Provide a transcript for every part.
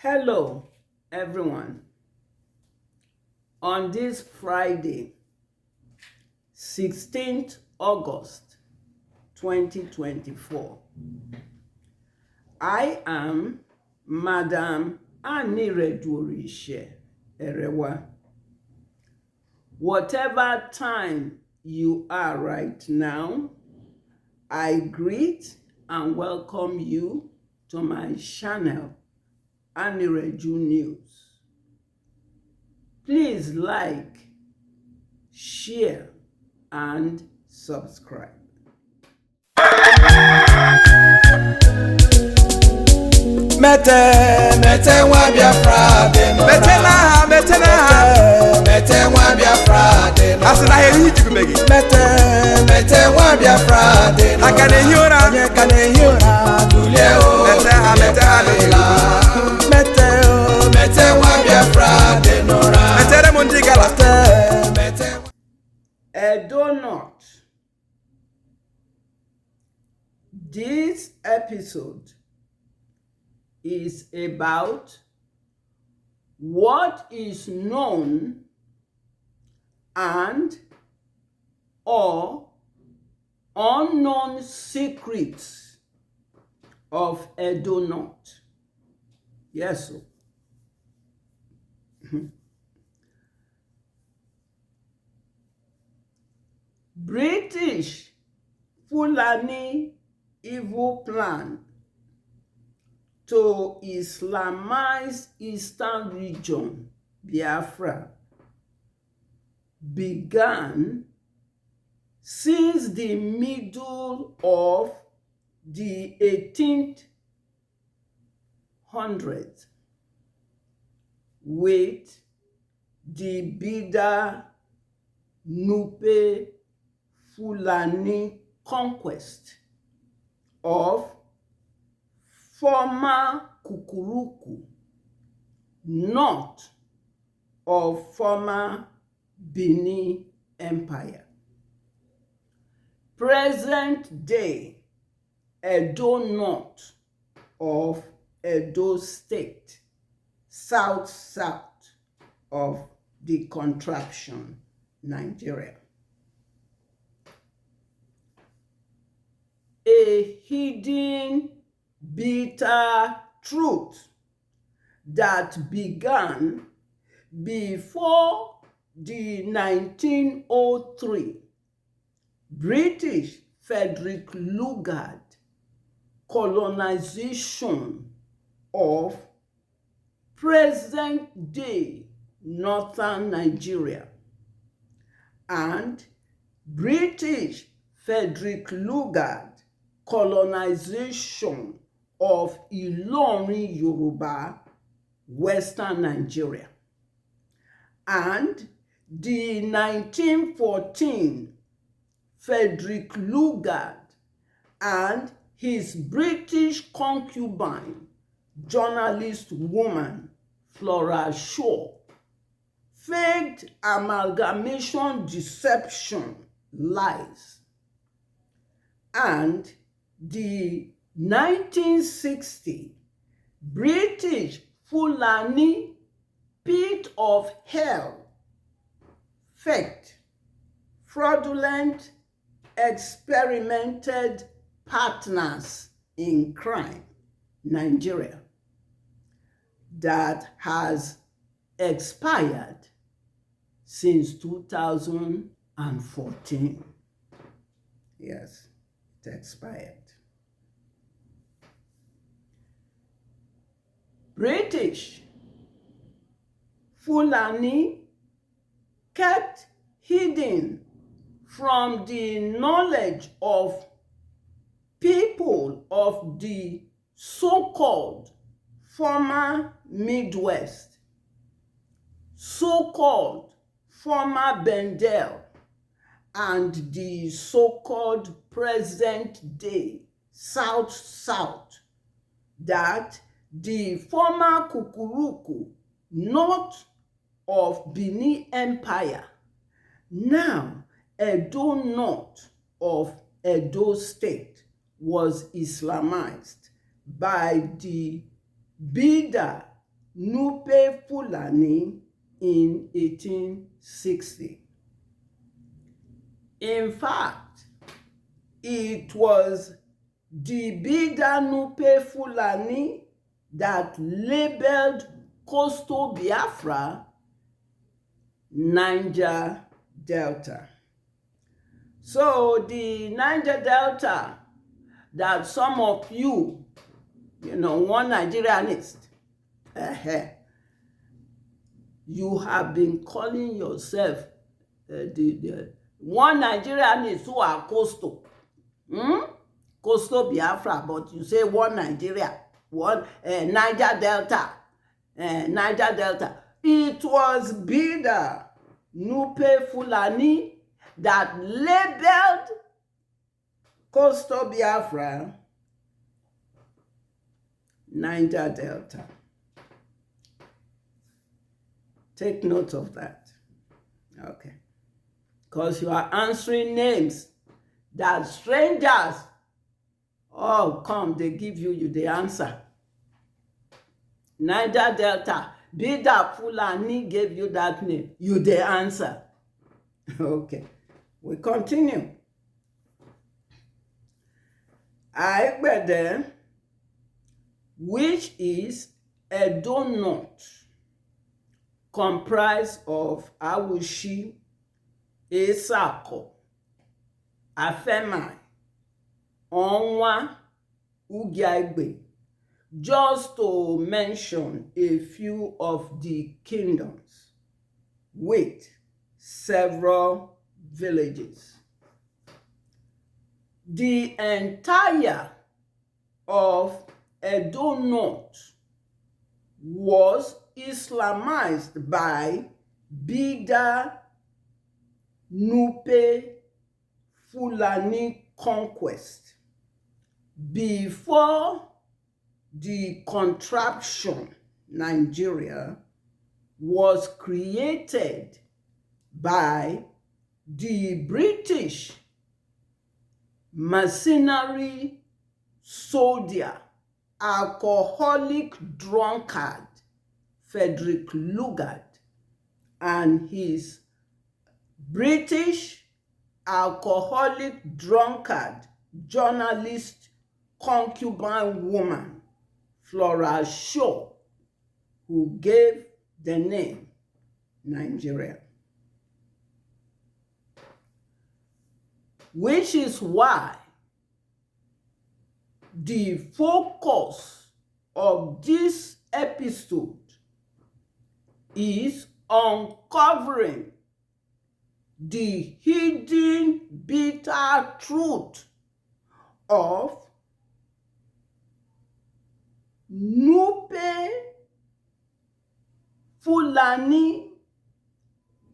Hello, everyone. On this Friday, 16th August 2024, I am Madam Anireju Erewa. Whatever time you are right now, I greet and welcome you to my channel, Anireju News. Please like, share, and subscribe. Mete wa Biafra de no. Mete wa Biafra de no. Asina heri jigumegi. Mete wa Biafra de no. Akane hiora. Dule o. Mete wa Biafra de no. Mete re mondigala. Edo North. This episode is about what is known and or unknown secrets of Edo North. Yes, sir. British Fulani evil plan to Islamize Eastern region, Biafra, began since the middle of the 18th hundreds with the Bida Nupe Fulani conquest of former Kukuruku, north of former Benin Empire. Present day Edo North of Edo State, south of the contraption, Nigeria. A hidden bitter truth that began before the 1903 British Frederick Lugard colonization of present-day northern Nigeria and British Frederick Lugard colonization of Ilorin Yoruba, western Nigeria, and the 1914 Frederick Lugard and his British concubine, journalist woman Flora Shaw, faked amalgamation deception lies, and the 1960 British Fulani pit of hell, faked, fraudulent, experimented partners in crime, Nigeria, that has expired since 2014. Yes, it expired. British Fulani kept hidden from the knowledge of people of the so-called former Midwest, so-called former Bendel, and the so-called present-day South, that the former Kukuruku, north of Benin Empire, now Edo North of Edo State, was Islamized by the Bida Nupe Fulani in 1860. In fact, it was the Bida Nupe Fulani that labeled coastal Biafra Niger Delta. So the Niger Delta that some of you, one Nigerianist, you have been calling yourself the one Nigerianist who are coastal. Coastal Biafra, but you say one Nigeria, one Niger Delta. Niger Delta. It was Bida Nupe Fulani that labeled coastal Biafra Niger Delta. Take note of that. Okay. Because you are answering names that strangers, come, they give you the answer. Niger Delta, Bida Fulani gave you that name. You the answer. Okay. We continue. Aigbede, which is a donut comprised of Awushi, Esako, Afemai, Onwa, Ugiaigbe, just to mention a few of the kingdoms with several villages. The entire of Edo North was Islamized by Bida Nupe Fulani conquest before the contraption Nigeria was created by the British mercenary soldier, alcoholic drunkard Frederick Lugard and his British alcoholic drunkard journalist concubine woman Flora Shaw, who gave the name Nigeria. Which is why the focus of this episode is uncovering the hidden bitter truth of Nupe Fulani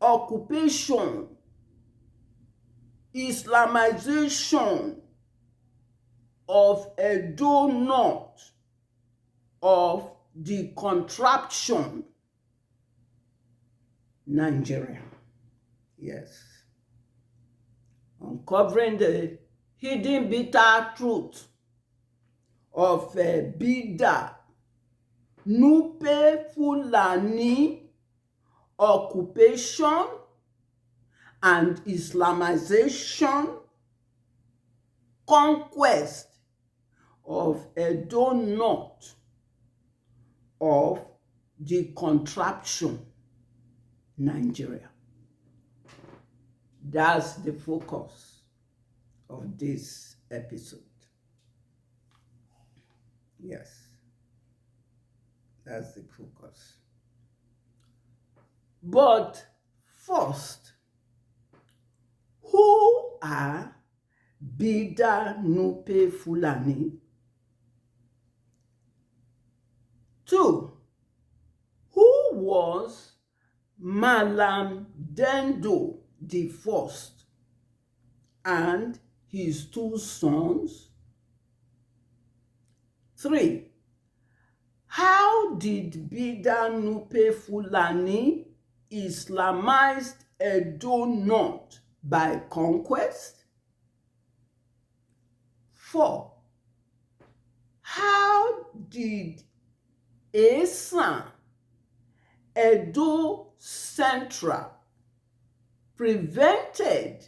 occupation, Islamization of Edo North, of the contraption Nigeria. Yes. Uncovering the hidden bitter truth of Bida Nupe Fulani occupation and Islamization, conquest of Edo North, of the contraption Nigeria. That's the focus of this episode. Yes, that's the focus. But first, who are Bida Nupe Fulani? 2, who was Malam Dendo the First and his 2 sons? 3, how did Bida Nupe Fulani Islamized Edo North by conquest? 4, how did Esan Edo Central prevented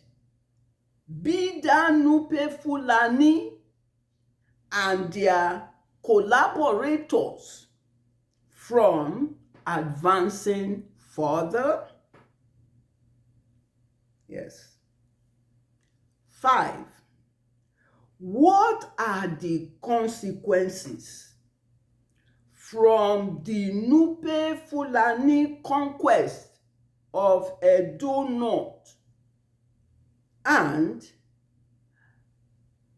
Bida Nupe Fulani and their collaborators from advancing further? Yes. 5. What are the consequences from the Nupe Fulani conquest of Edo North? And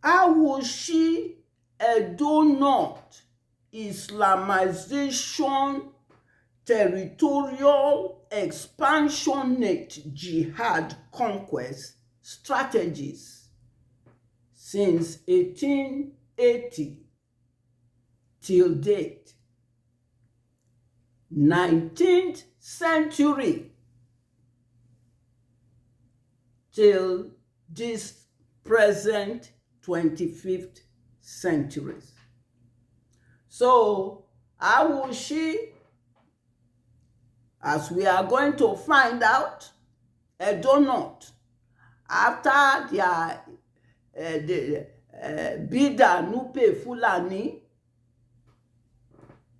Awushi Edo North Islamization territorial expansionate jihad conquest strategies since 1880 till date. 19th century till this present 25th centuries. So Awushi, as we are going to find out, Edo North, after their Bida Nupe Fulani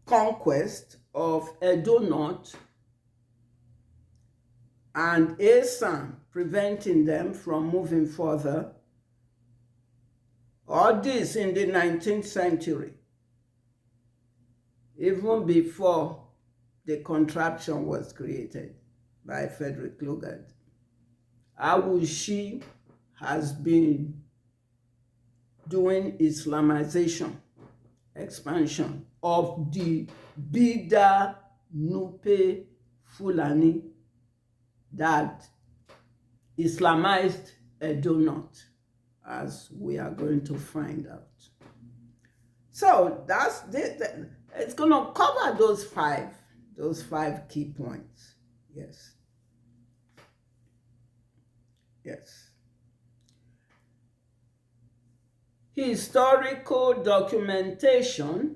conquest of Edo North and Esan preventing them from moving further, all this in the 19th century, even before the contraption was created by Frederick Lugard. Awushi has been doing Islamization, expansion of the Bida Nupe Fulani that Islamized Edo North, as we are going to find out. So that's it's going to cover those five key points. Yes. Yes. Historical documentation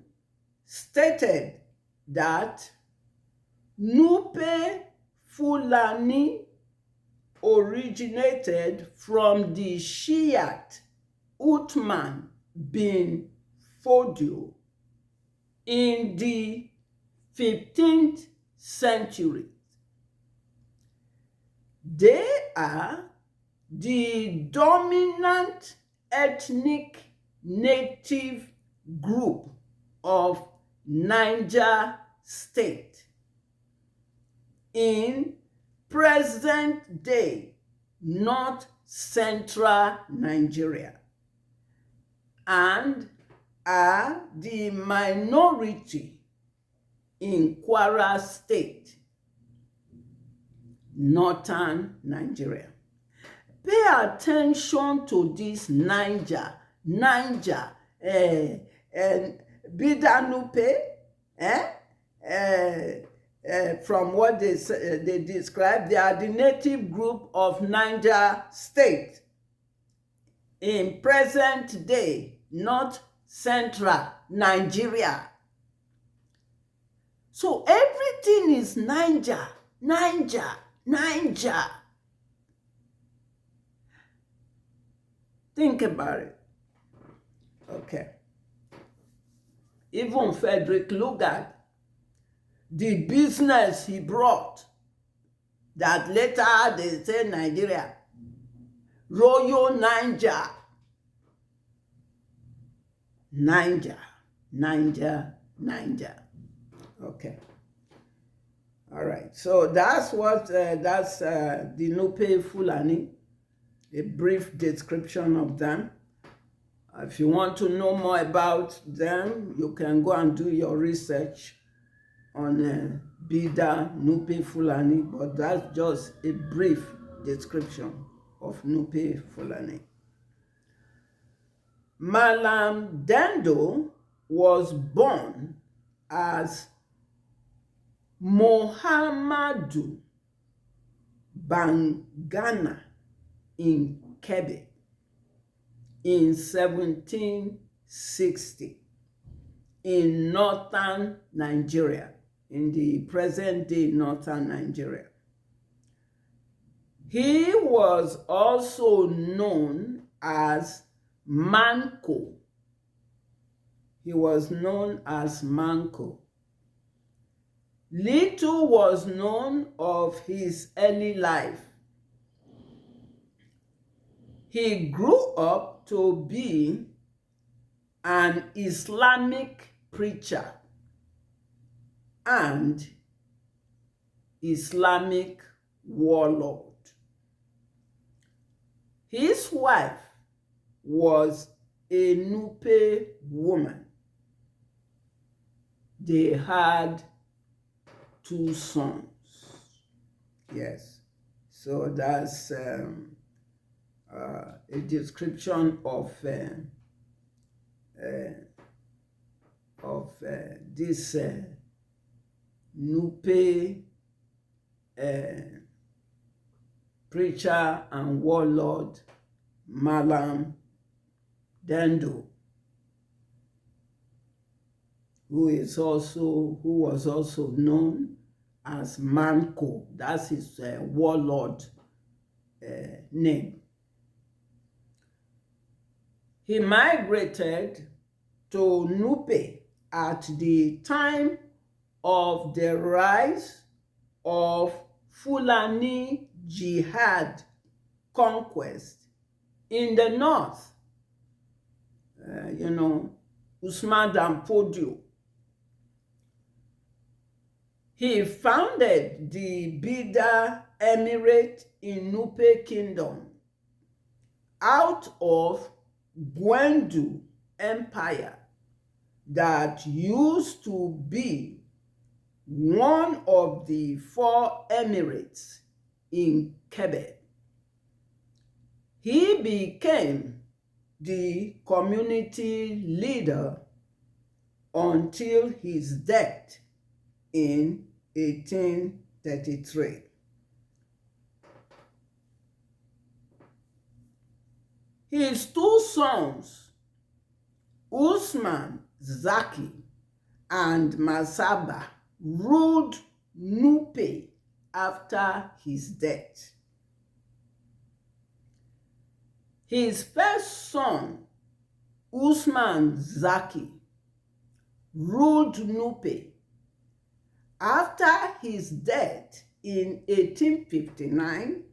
stated that Nupe Fulani originated from the Shiite Uthman bin Fodio in the 15th century. They are the dominant ethnic native group of Niger State in present-day North Central Nigeria and are the minority in Kwara State, Northern Nigeria. Pay attention to this Niger, Bida Nupe, from what they describe, they are the native group of Niger State in present day North Central Nigeria. So everything is Niger. Think about it. Okay. Even Frederick Lugard, the business he brought, that later they say Nigeria, Royal Niger. Okay. All right. So that's what, that's the Nupe Fulani, a brief description of them. If you want to know more about them, you can go and do your research on Bida Nupe Fulani, but that's just a brief description of Nupe Fulani. Malam Dando was born as Mohamadu Bangana in Kebbi in 1760 in northern Nigeria, in the present-day northern Nigeria. He was also known as Manco. He was known as Manco. Little was known of his early life. He grew up to be an Islamic preacher and Islamic warlord. His wife was a Nupe woman. They had 2 sons. Yes, so that's a description of this Nupe preacher and warlord Malam Dendo, who was also known as Manco. That's his warlord name. He migrated to Nupe at the time of the rise of Fulani jihad conquest in the north. Usman Dan Fodio. He founded the Bida Emirate in Nupe Kingdom out of Gwendu Empire that used to be one of the 4 emirates in Kebbi. He became the community leader until his death in 1833. His 2 sons, Usman Zaki and Masaba, ruled Nupe after his death. His first son, Usman Zaki, ruled Nupe. After his death in 1859,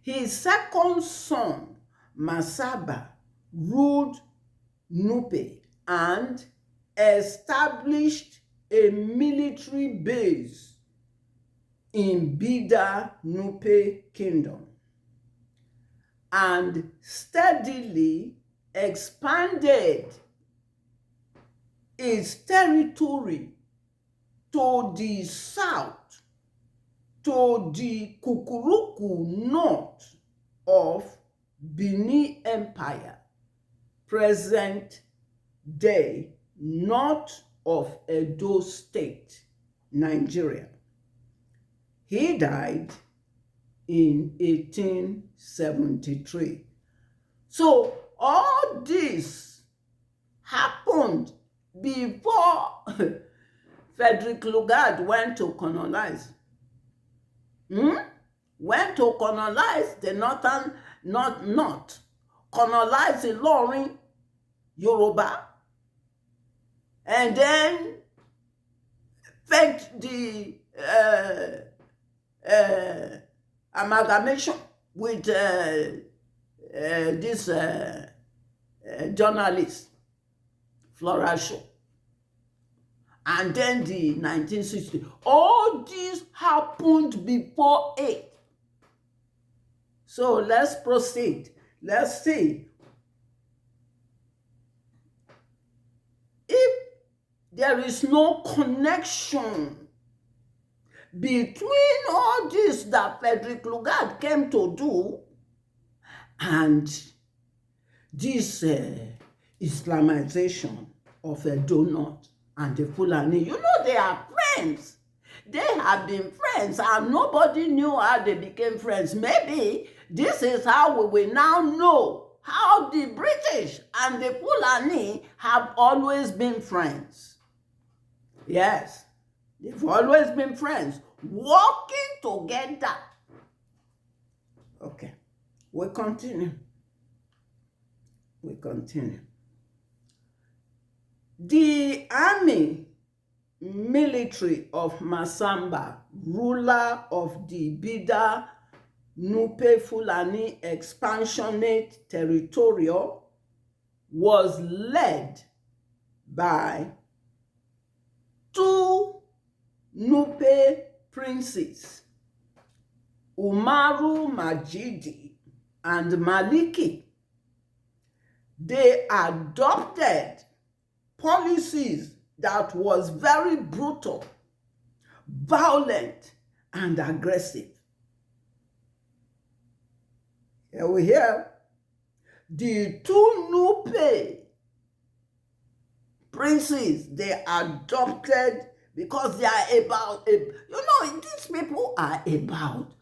his second son, Masaba, ruled Nupe and established a military base in Bida Nupe Kingdom and steadily expanded its territory to the south, to the Kukuruku north of Benin Empire, present day north of Edo State, Nigeria. He died in 1873. So all this happened before Frederick Lugard went to colonize. Went to colonize the north, colonize Ilorin, Yoruba, and then fed the amalgamation with this journalist, Flora Shaw. And then the 1960s. All this happened before it. So let's proceed. Let's see. If there is no connection between all this that Frederick Lugard came to do and this Islamization of Edo North and the Fulani, they are friends. They have been friends and nobody knew how they became friends. Maybe this is how we will now know how the British and the Fulani have always been friends. Yes, They've always been friends, working together. Okay, we continue. We continue. The army military of Masamba, ruler of the Bida Nupe Fulani expansionate territorial, was led by two Nupe princes, Umaru Majidi and Maliki. They adopted policies that was very brutal, violent, and aggressive. Here we have the two Nupe princes. They adopted because they are about, these people are about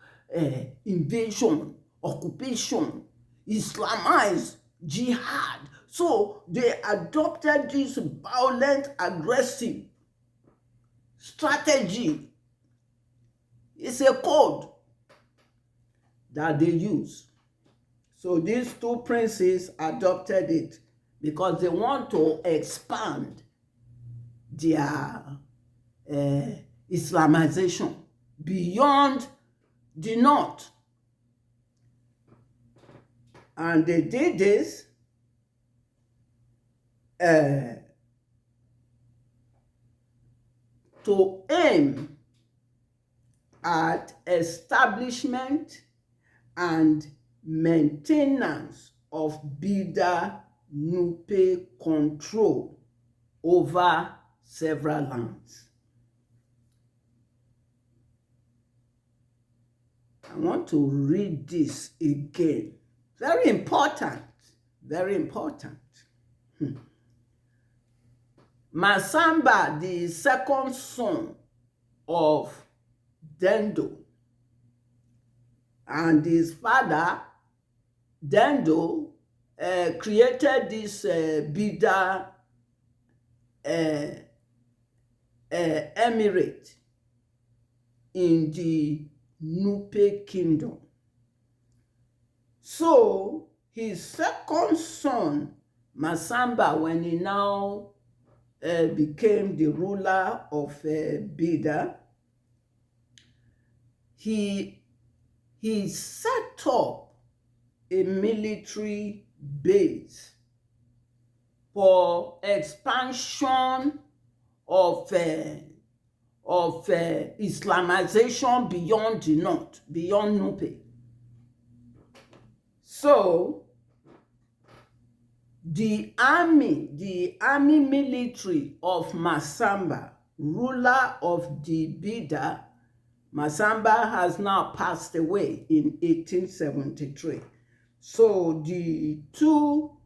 invasion, occupation, Islamized jihad. So they adopted this violent, aggressive strategy. It's a code that they use. So these two princes adopted it because they want to expand their Islamization beyond the north. And they did this to aim at establishment and maintenance of Bida Nupe control over several lands. I want to read this again. Very important. Very important. Masamba, the second son of Dendo, and his father, Dendo, created this Bida emirate in the Nupe kingdom. So his second son, Masamba, when he now became the ruler of Bida, he set up a military base for expansion of Islamization beyond the north, beyond Nupe. So the army military of Masamba, ruler of the Bida, Masamba has now passed away in 1873. So the two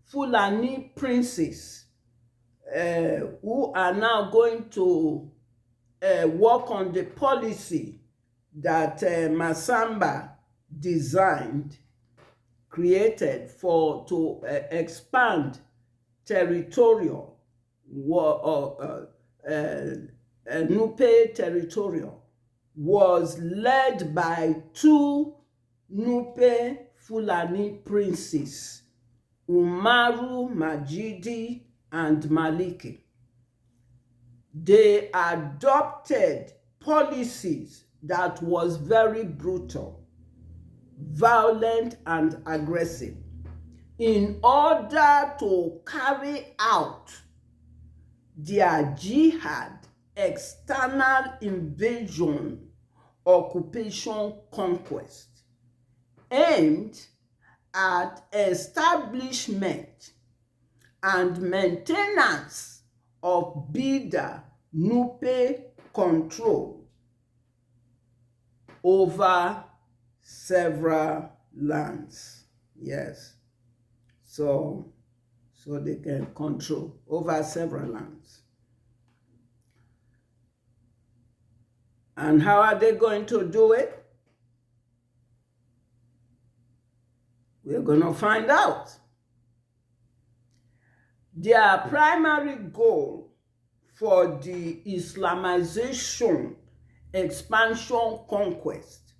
Fulani princes who are now going to work on the policy that Masamba designed, created to expand territorial Nupe territorial, was led by two Nupe Fulani princes, Umaru Majidi and Maliki. They adopted policies that was very brutal, violent, and aggressive in order to carry out their jihad, external invasion, occupation, conquest, aimed at establishment and maintenance of Bida Nupe control over several lands. Yes. So they can control over several lands. And how are they going to do it? We're going to find out. Their primary goal for the Islamization, expansion, conquest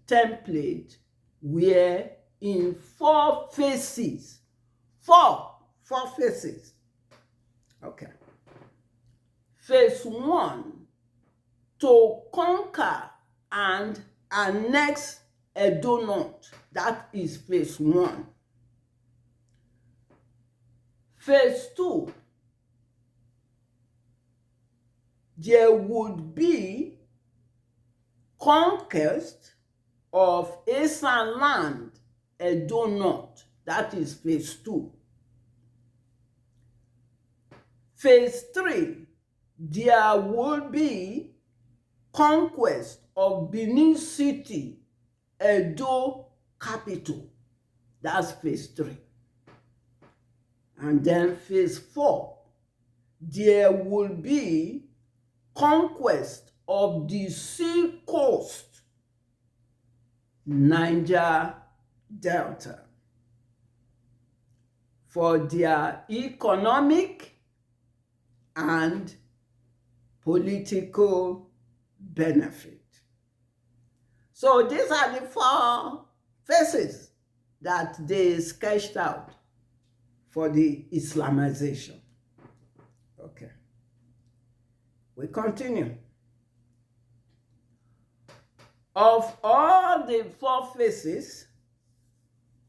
template were in four phases. Four phases. Okay. Phase 1, to conquer and annex Edo North. That is phase 1. Phase 2, there would be conquest of Esan land, Edo North. That is phase 2. Phase 3, there will be conquest of Benin City, Edo capital. That's phase 3. And then phase 4, there will be conquest of the sea coast, Niger Delta, for their economic and political benefit. So these are the 4 phases that they sketched out for the Islamization. Okay. We continue. Of all the 4 phases,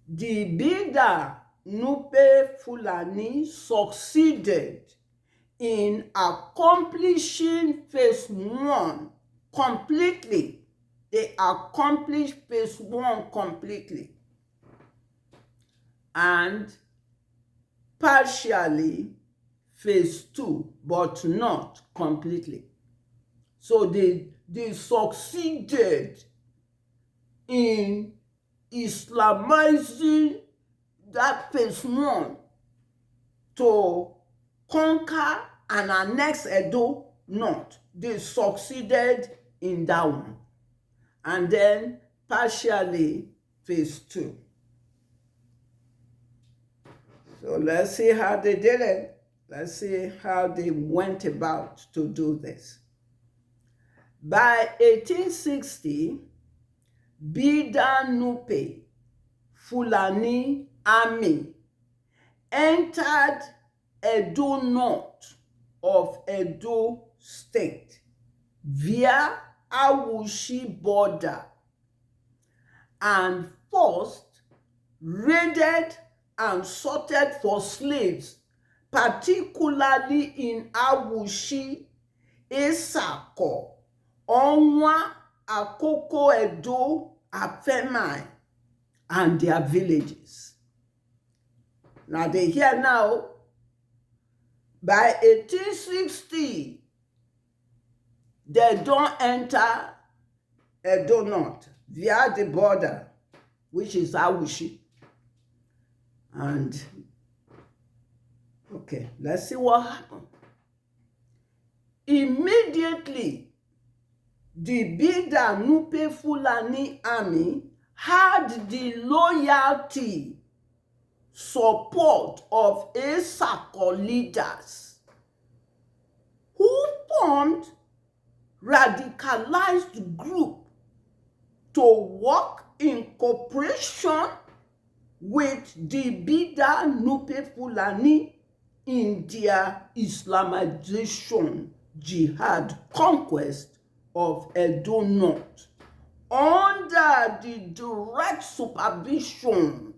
the Bida Nupe Fulani succeeded in accomplishing phase 1 completely. They accomplished phase 1 completely. And partially phase 2, but not completely. So they succeeded in Islamizing that phase 1 to conquer and annex Edo North. They succeeded in that one. And then partially phase 2. So let's see how they did it. Let's see how they went about to do this. By 1860, Bida Nupe Fulani Army entered Edo North of Edo State via Awushi border and first raided and sorted for slaves, particularly in Awushi, Esako, Onwa, Akoko Edo, Afemai, and their villages. Now they hear now, by 1860, they don't enter Edo North via the border, which is Awushi. And, okay, let's see what happened. Immediately, the Bida Nupe Fulani army had the loyalty, support of Esako leaders who formed radicalized group to work in cooperation with the Bida Nupe Fulani in their Islamization jihad conquest of Edo North under the direct supervision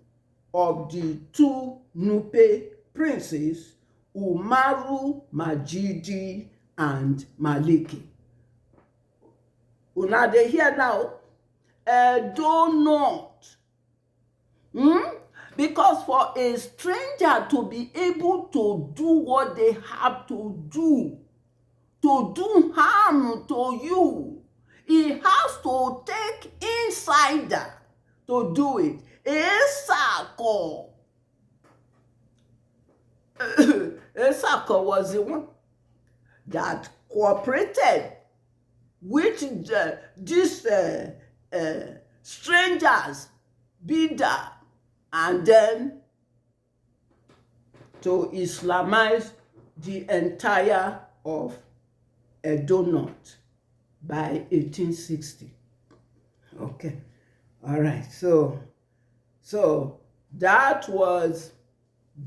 of the 2 Nupe princes, Umaru, Majidi, and Maliki. Una dey hear now, Edo North. Because for a stranger to be able to do what they have to do harm to you, he has to take insider to do it. Esako. Esako was the one that cooperated with these strangers, Bida, and then to Islamize the entire of Edo North by 1860. Okay. All right. So that was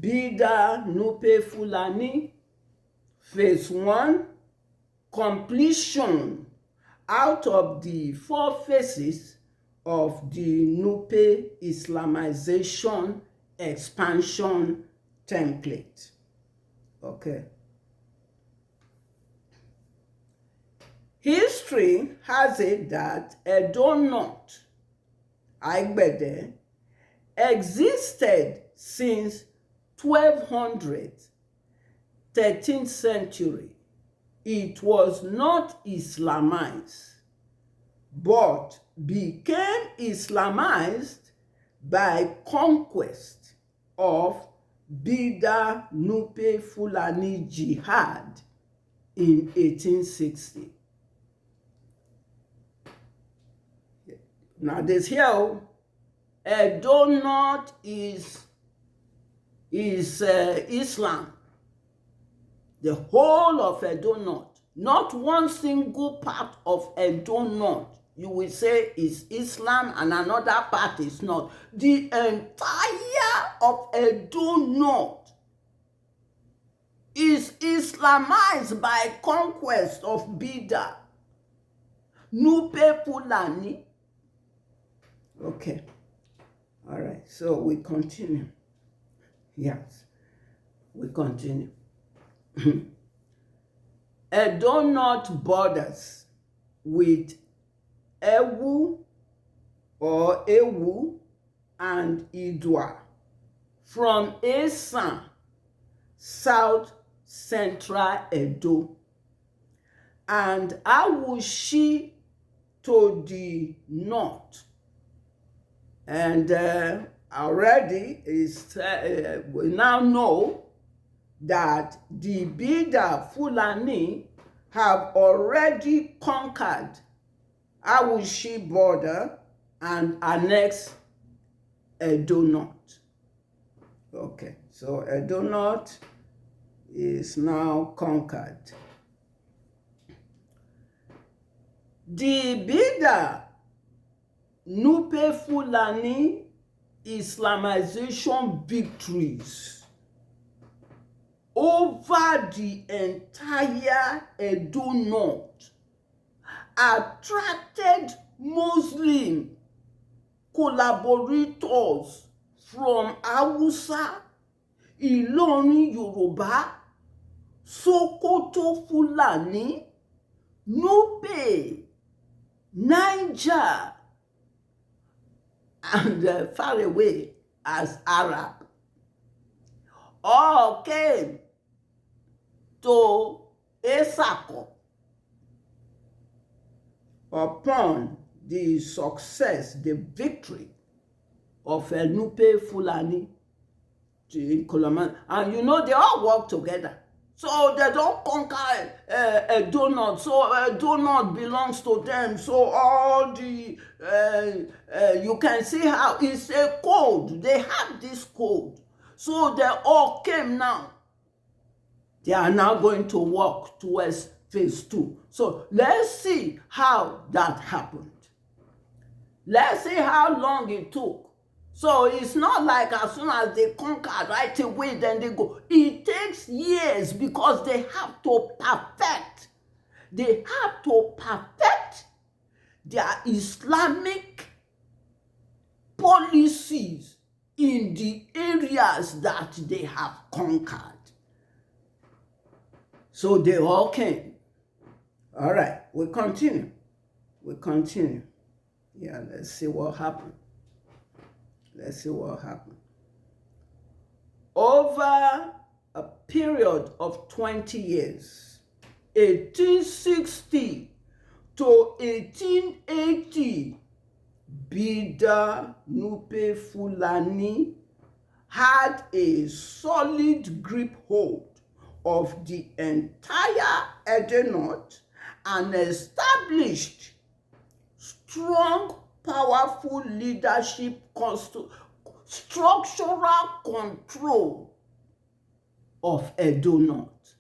Bida Nupe Fulani phase 1 completion out of the 4 phases of the Nupe Islamization expansion template. Okay. History has it that Edo North, Aigbede, existed since 1200, 13th century. It was not Islamized, but became Islamized by conquest of Bida Nupe Fulani Jihad in 1860. Now this here, Edo North is Islam. The whole of Edo North, not one single part of Edo North, you will say is Islam and another part is not. The entire of Edo North is Islamized by conquest of Bida Nupe Fulani. Okay. All right. So we continue. Yes. We continue. Edo North borders with Ewu or Ewu and Idwa from Esan, South Central Edo, and Awushi to the north. And already we now know that the Bida Fulani have already conquered Awushi border and annexed Edo North. Okay, so Edo North is now conquered. The Bida Nupe Fulani Islamization victories over the entire Edo North attracted Muslim collaborators from Hausa, Ilorin Yoruba, Sokoto Fulani, Nupe, Niger, and far away as Arab, all came to Esako upon the success, the victory of Nupe Fulani in Koloman. And you know, they all work together. So they don't conquer Edo North. So Edo North belongs to them. So all the, you can see how it's a code. They have this code. So they all came now. They are now going to walk towards phase 2. So let's see how that happened. Let's see how long it took. So it's not like as soon as they conquer right away, then they go. It takes years because they have to perfect. They have to perfect their Islamic policies in the areas that they have conquered. So they all came. All right, we continue. We continue. Yeah, let's see what happened. Let's see what happened. Over a period of 20 years, 1860 to 1880, Bida Nupe Fulani had a solid grip hold of the entire Edo North and established strong, powerful leadership, structural control of Edo North.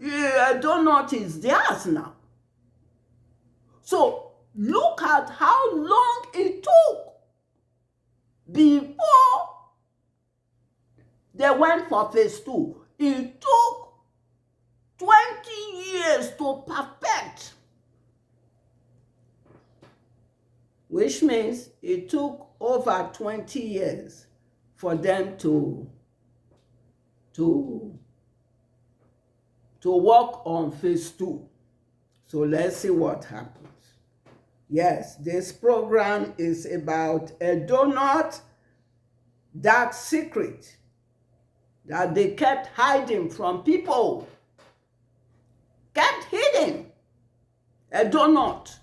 Donut is theirs now. So look at how long it took before they went for phase 2. It took 20 years to perfect, which means it took over 20 years for them to work on phase 2. So let's see what happens. Yes, this program is about a donut, dark secret that they kept hiding from people. Kept hidden. A donut.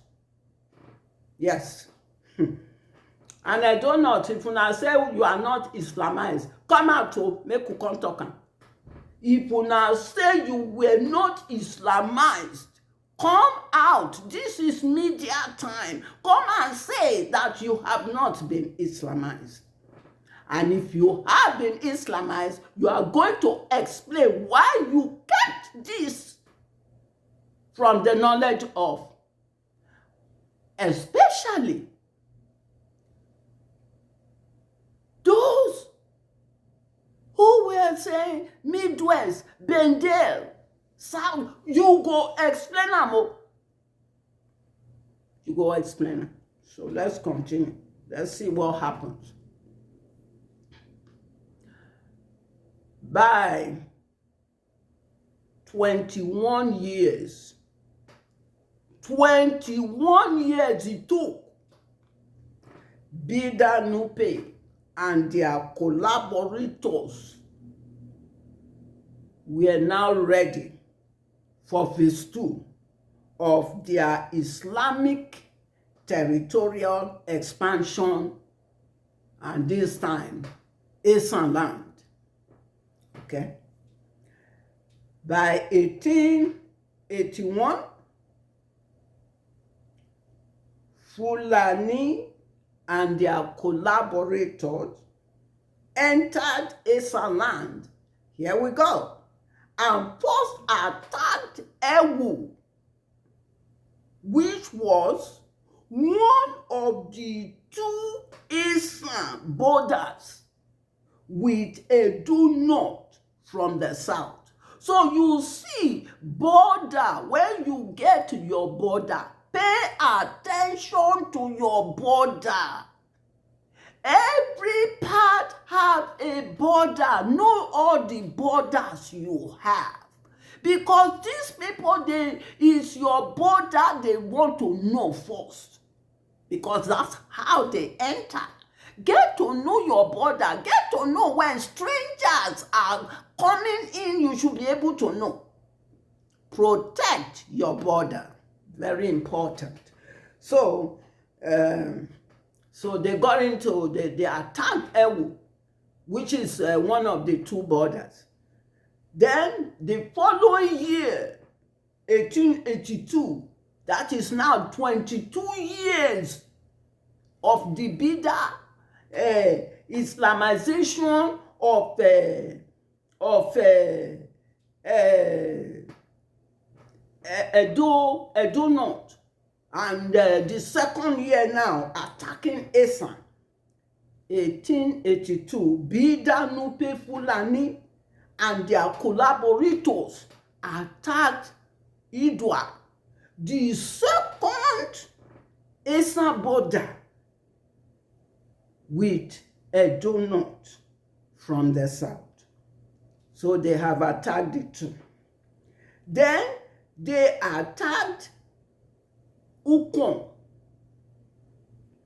Yes. And a donut, if you now say you are not Islamized, come out to make you come talk. If you now say you were not Islamized, come out. This is media time. Come and say that you have not been Islamized. And if you have been Islamized, you are going to explain why you kept this from the knowledge of, especially those who were saying Midwest, Bendel, South. You go explain them. You go explain them. So let's continue. Let's see what happens. By 21 years it took Bida Nupe and their collaborators were now ready for phase 2 of their Islamic territorial expansion, and this time Esan land. Okay. By 1881, Fulani and their collaborators entered Esan land. Here we go. And first attacked Ewu, which was one of the two Esan borders with a do not from the south. So you see, border, when you get to your border, pay attention to your border. Every part have a border. Know all the borders you have. Because these people, is your border they want to know first. Because that's how they enter. Get to know your border. Get to know when strangers are coming in, you should be able to know. Protect your border. Very important. So, they got into, they attacked Ewu, which is one of the two borders. Then, the following year, 1882, that is now 22 years of the Bida Islamization of Edo North, and the second year now attacking Esan. 1882, Bida Nupe Fulani and their collaborators attacked Idwa, the second Esan border with Edo North from the south. So they have attacked the two. Then they attacked Ukon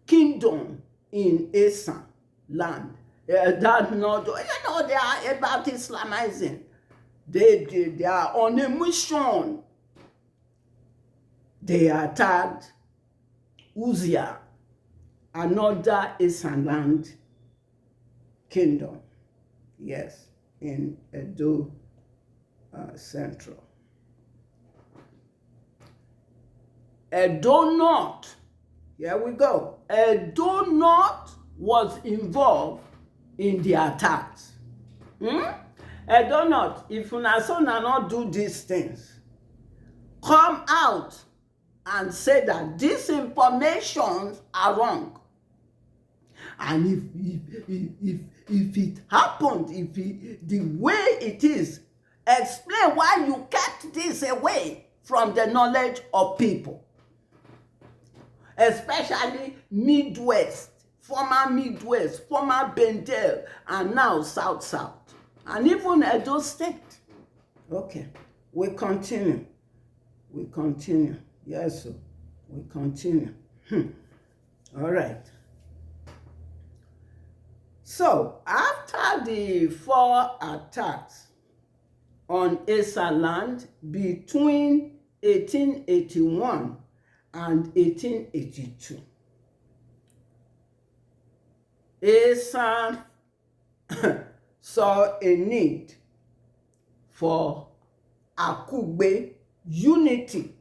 kingdom in Esan land. That not, they are about Islamizing. They are on a mission. They attacked Uzia, another Esan land kingdom. Yes, in Edo Central. Edo North, here we go. Edo North was involved in the attacks. Donut, if una son not do these things, come out and say that these informations are wrong. And if it happened, the way it is, explain why you kept this away from the knowledge of people, especially Midwest, former Bendel, and now South, and even Edo State. Okay, we continue. Yes, sir. We continue. All right. So, after the 4 attacks on Esa land between 1881 and 1882, Esa saw a need for Akugbe unity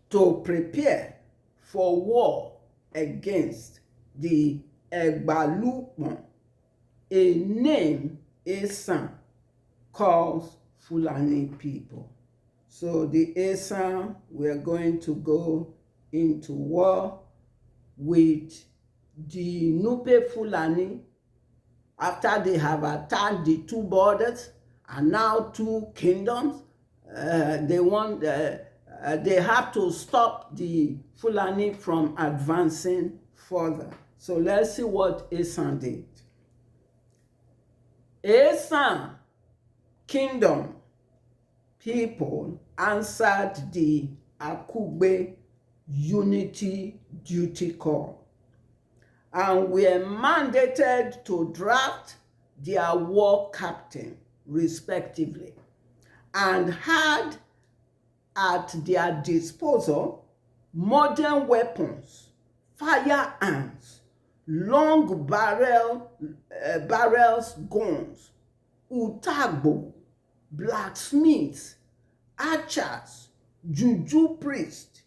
to prepare for war against the Egbalukpon, a name Esan calls Fulani people. So the Esan were going to go into war with the Nupe Fulani after they have attacked the 2 borders and now 2 kingdoms. They have to stop the Fulani from advancing further. So let's see what Esan did. Esan kingdom people answered the Akugbe unity duty call and were mandated to draft their war captain respectively, and had at their disposal modern weapons, firearms, long barrels guns, utagbo, blacksmiths, archers, juju priests,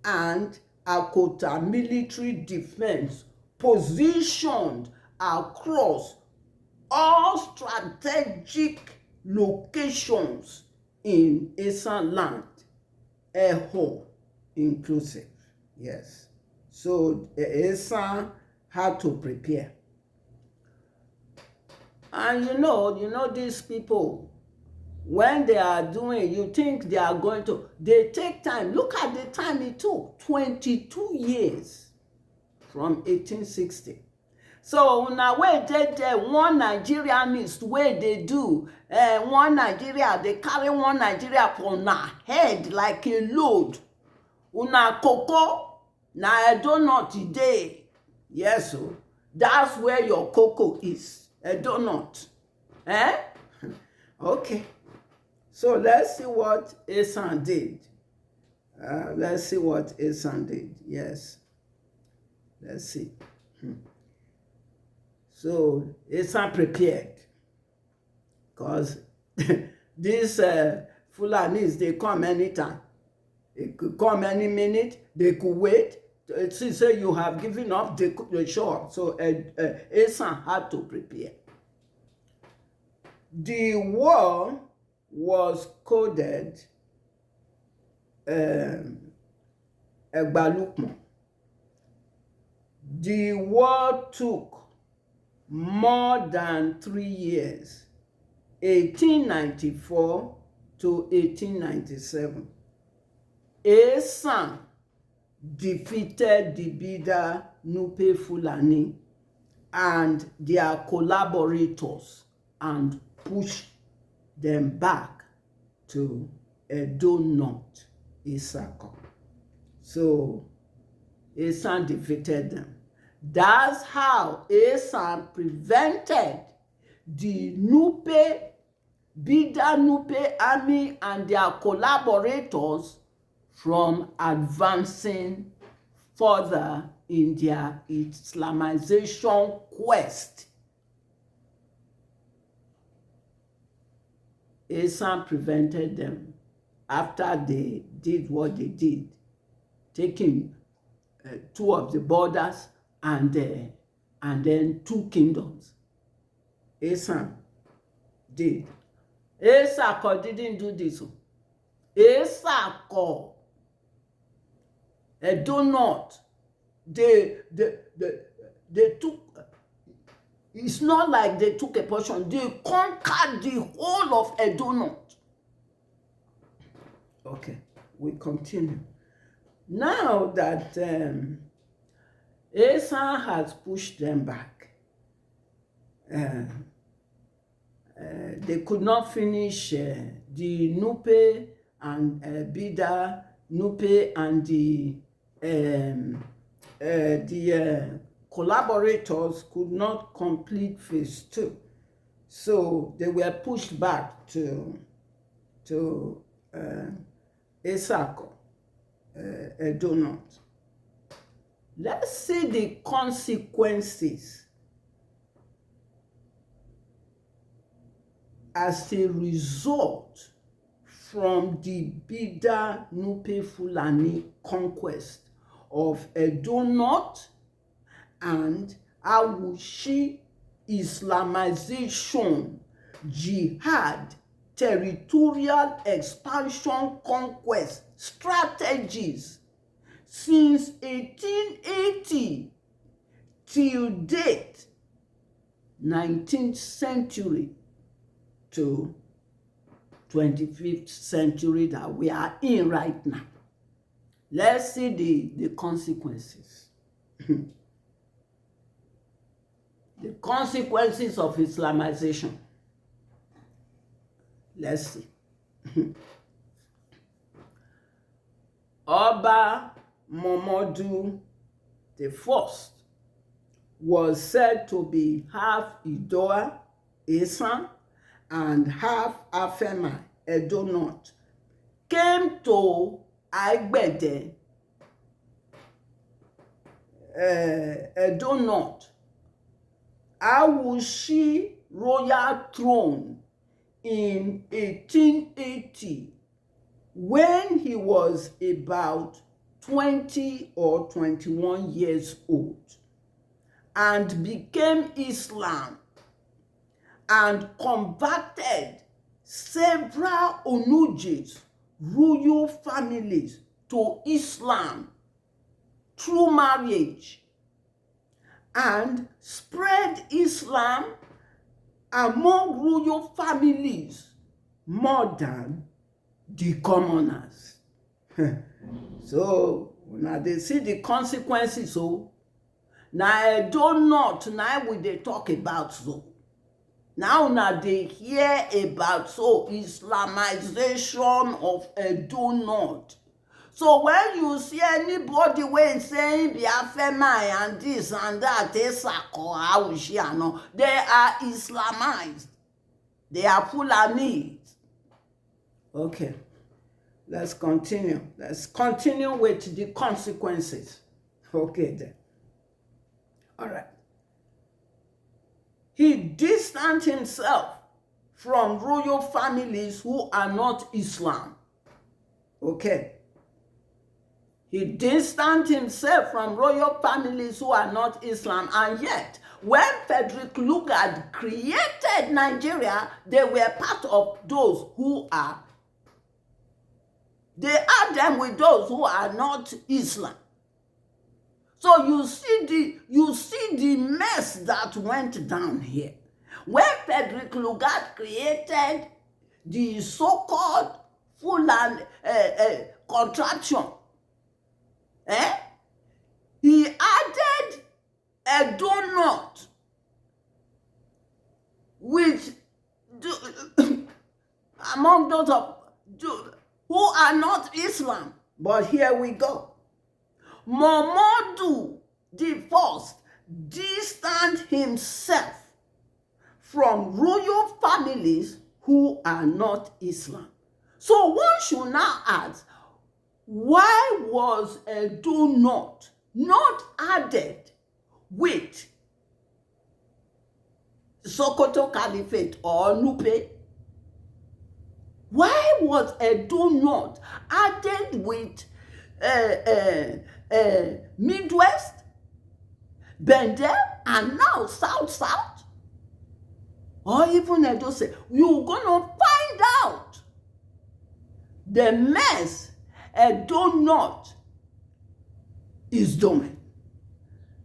and Akota military defense positioned across all strategic locations in Esan land, Eho inclusive. Yes. So Esan had to prepare. And you know these people, when they are doing, you think they are going to, they take time. Look at the time it took, 22 years from 1860. So una wey dey there, one Nigerianist wey dey do, one Nigeria, they carry one Nigeria for una head like a load. Una cocoa, na Edo North e dey. Yes, so that's where your cocoa is, Edo North. Okay. So let's see what Esan did. Yes. Let's see. So Esan prepared, because these Fulanis, they come anytime. They could come any minute. They could wait. Since you have given up, they could show up. So Esan had to prepare. The war was coded Egbalukpon. The war took more than 3 years, 1894 to 1897. Esan defeated the Bida Nupe Fulani and their collaborators and pushed them back to Edo North, Isako. So Esan defeated them. That's how Esan prevented the Bida Nupe army and their collaborators from advancing further in their Islamization quest. Esan prevented them after they did what they did, taking 2 of the borders and and then 2 kingdoms. Asa did. Asa didn't do this. Asa do not. They took. It's not like they took a portion. They conquered the whole of Edom. Okay, we continue. Now that Asa has pushed them back, they could not finish the Nupe and Bida, Nupe and the collaborators could not complete phase 2. So they were pushed back to Esako, Edom. Let's see the consequences as a result from the Bida Nupe Fulani conquest of Edom and Awushi Islamization, jihad, territorial expansion conquest strategies since 1880 till date, 19th century to 25th century that we are in right now. Let's see the consequences. The consequences of Islamization. Let's see. Oba Momodu the First was said to be half Idoa, Esan, and half Afema, Edom, came to Agbede, Edom, Awushi royal throne in 1880 when he was about 20 or 21 years old, and became Islam and converted several Onujes, royal families, to Islam through marriage, and spread Islam among royal families more than the commoners. So now they see the consequences. So now I don't know tonight we they talk about so. Now they hear about so Islamization of Edom. So when you see anybody when saying Biafemai and this and that, they are Islamized. They are Fulani. Okay, let's continue. Let's continue with the consequences. Okay then. All right. He distanced himself from royal families who are not Islam. Okay. He distanced himself from royal families who are not Islam. And yet, when Frederick Lugard created Nigeria, they were part of those who are. They had them with those who are not Islam. So you see the mess that went down here. When Frederick Lugard created the so-called Fulani contraction, he added Edom which among those who are not Islam. But here we go. Momodu the First distanced himself from royal families who are not Islam. So one should now ask, why was Edom not added with Sokoto Caliphate or Nupe? Why was Edom not added with Midwest? Bende and now South, or even Edo State, you're gonna find out the mess Edo North is doing.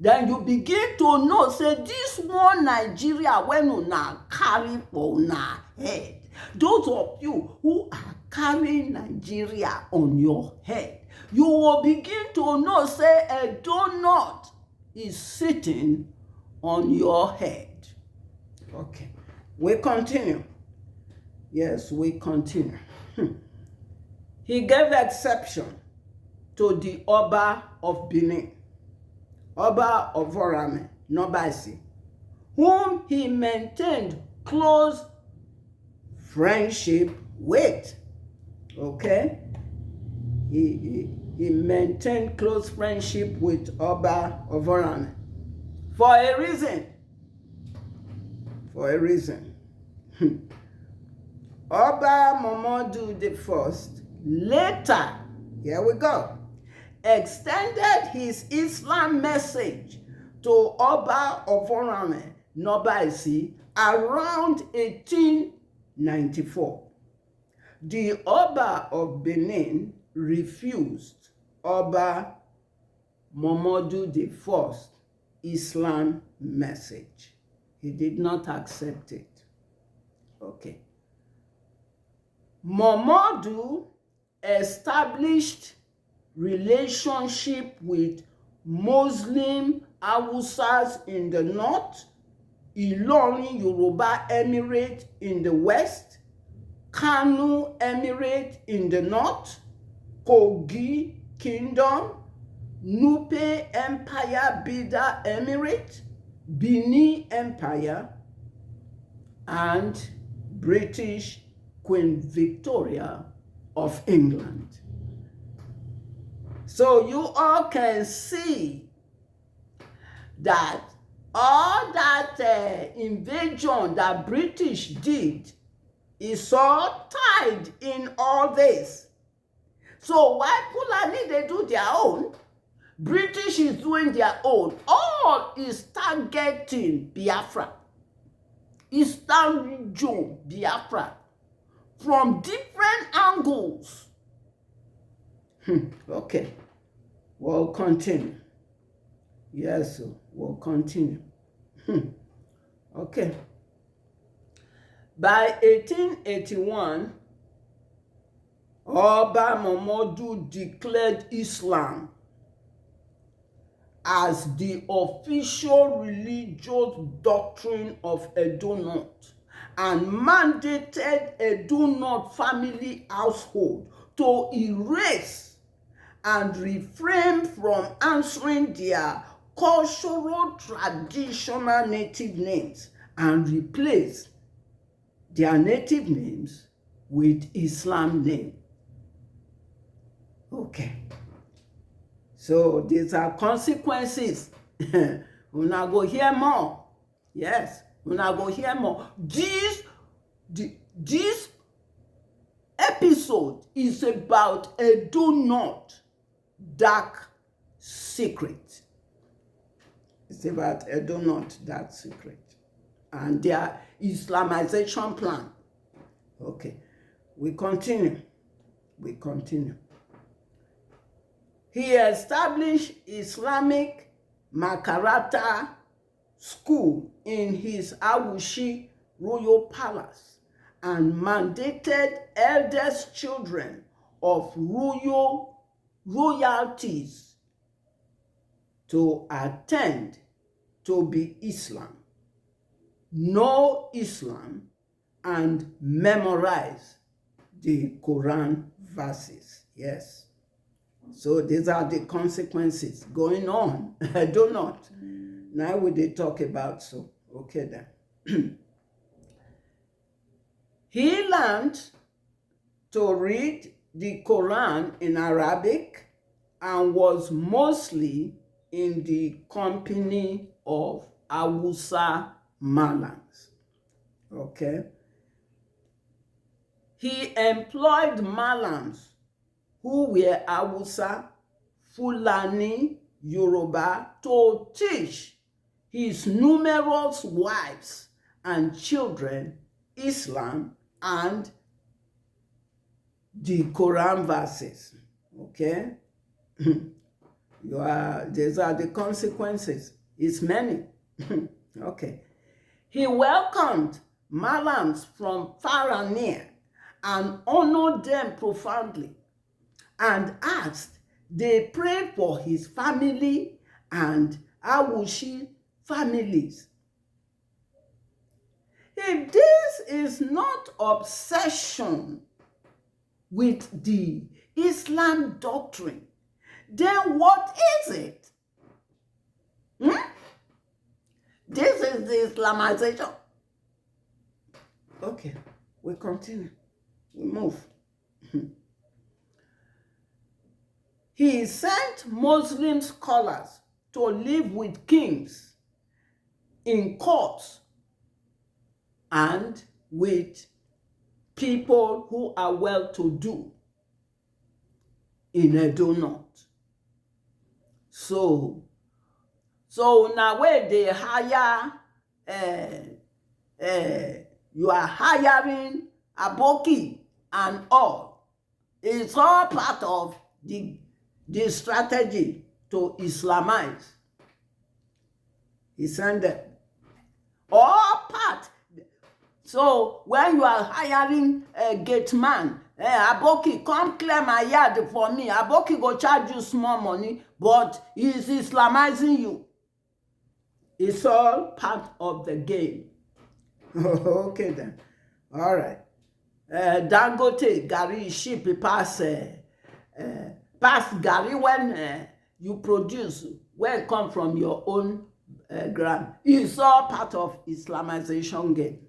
Then you begin to know, say, this one Nigeria when una carry for una head. Those of you who are carrying Nigeria on your head, you will begin to know, say, Edo North is sitting on your head. Okay, we continue. Yes, we continue. He gave exception to the Oba of Benin, Oba of Orame, Nobasi, whom he maintained close friendship with. Okay? He maintained close friendship with Oba of Orame for a reason. For a reason. Oba Momodu I later, here we go, extended his Islam message to Oba of Orame, Nobasi, around 1894. The Oba of Benin refused Oba Momodu I's Islam message. He did not accept it. Okay. Momodu established relationship with Muslim Hausas in the north, Ilorin Yoruba Emirate in the west, Kanu Emirate in the north, Kogi Kingdom, Nupe Empire Bida Emirate, Benin Empire, and British Queen Victoria of England. So you all can see that all that invasion that British did is all tied in all this. So while Fulani, they do their own, British is doing their own. All is targeting Biafra, Eastern region Biafra, from different angles. Okay, we'll continue. Yes, we'll continue. Okay. By 1881, Oba Momodu declared Islam as the official religious doctrine of Edo North and mandated Edo North family household to erase and refrain from answering their cultural traditional native names and replace their native names with Islam name. Okay. So these are consequences. Una go hear more. Yes, una go hear more. This episode is about Edo North dark secret. It's about Edo North dark secret and their Islamization plan. Okay, we continue. We continue. He established Islamic Makarata school in his Awushi royal palace and mandated eldest children of royalties to attend to be Islam, know Islam, and memorize the Quran verses. Yes. So these are the consequences going on. I do not. Now we did talk about so. Okay then. He learned to read the Quran in Arabic and was mostly in the company of Hausa Malams. Okay. He employed Malams who were Hausa, Fulani, Yoruba to teach his numerous wives and children, Islam, and the Quran verses. Okay? These are the consequences. It's many. Okay. He welcomed Malams from far and near and honored them profoundly and asked they pray for his family and Awushi families. If this is not obsession with the Islam doctrine, then what is it? This is the Islamization. Okay, we continue. We move. He sent Muslim scholars to live with kings in courts and with people who are well-to-do in Edo North. So now where they hire, you are hiring Aboki and all. It's all part of the strategy to Islamize. He sent them. All part. So when you are hiring a gate man, Aboki, come clear my yard for me. Aboki go charge you small money, but he's Islamizing you. It's all part of the game. Okay then. All right. Dangote Gary ship pass Gary when you produce, when it come from your own ground. It's all part of Islamization game.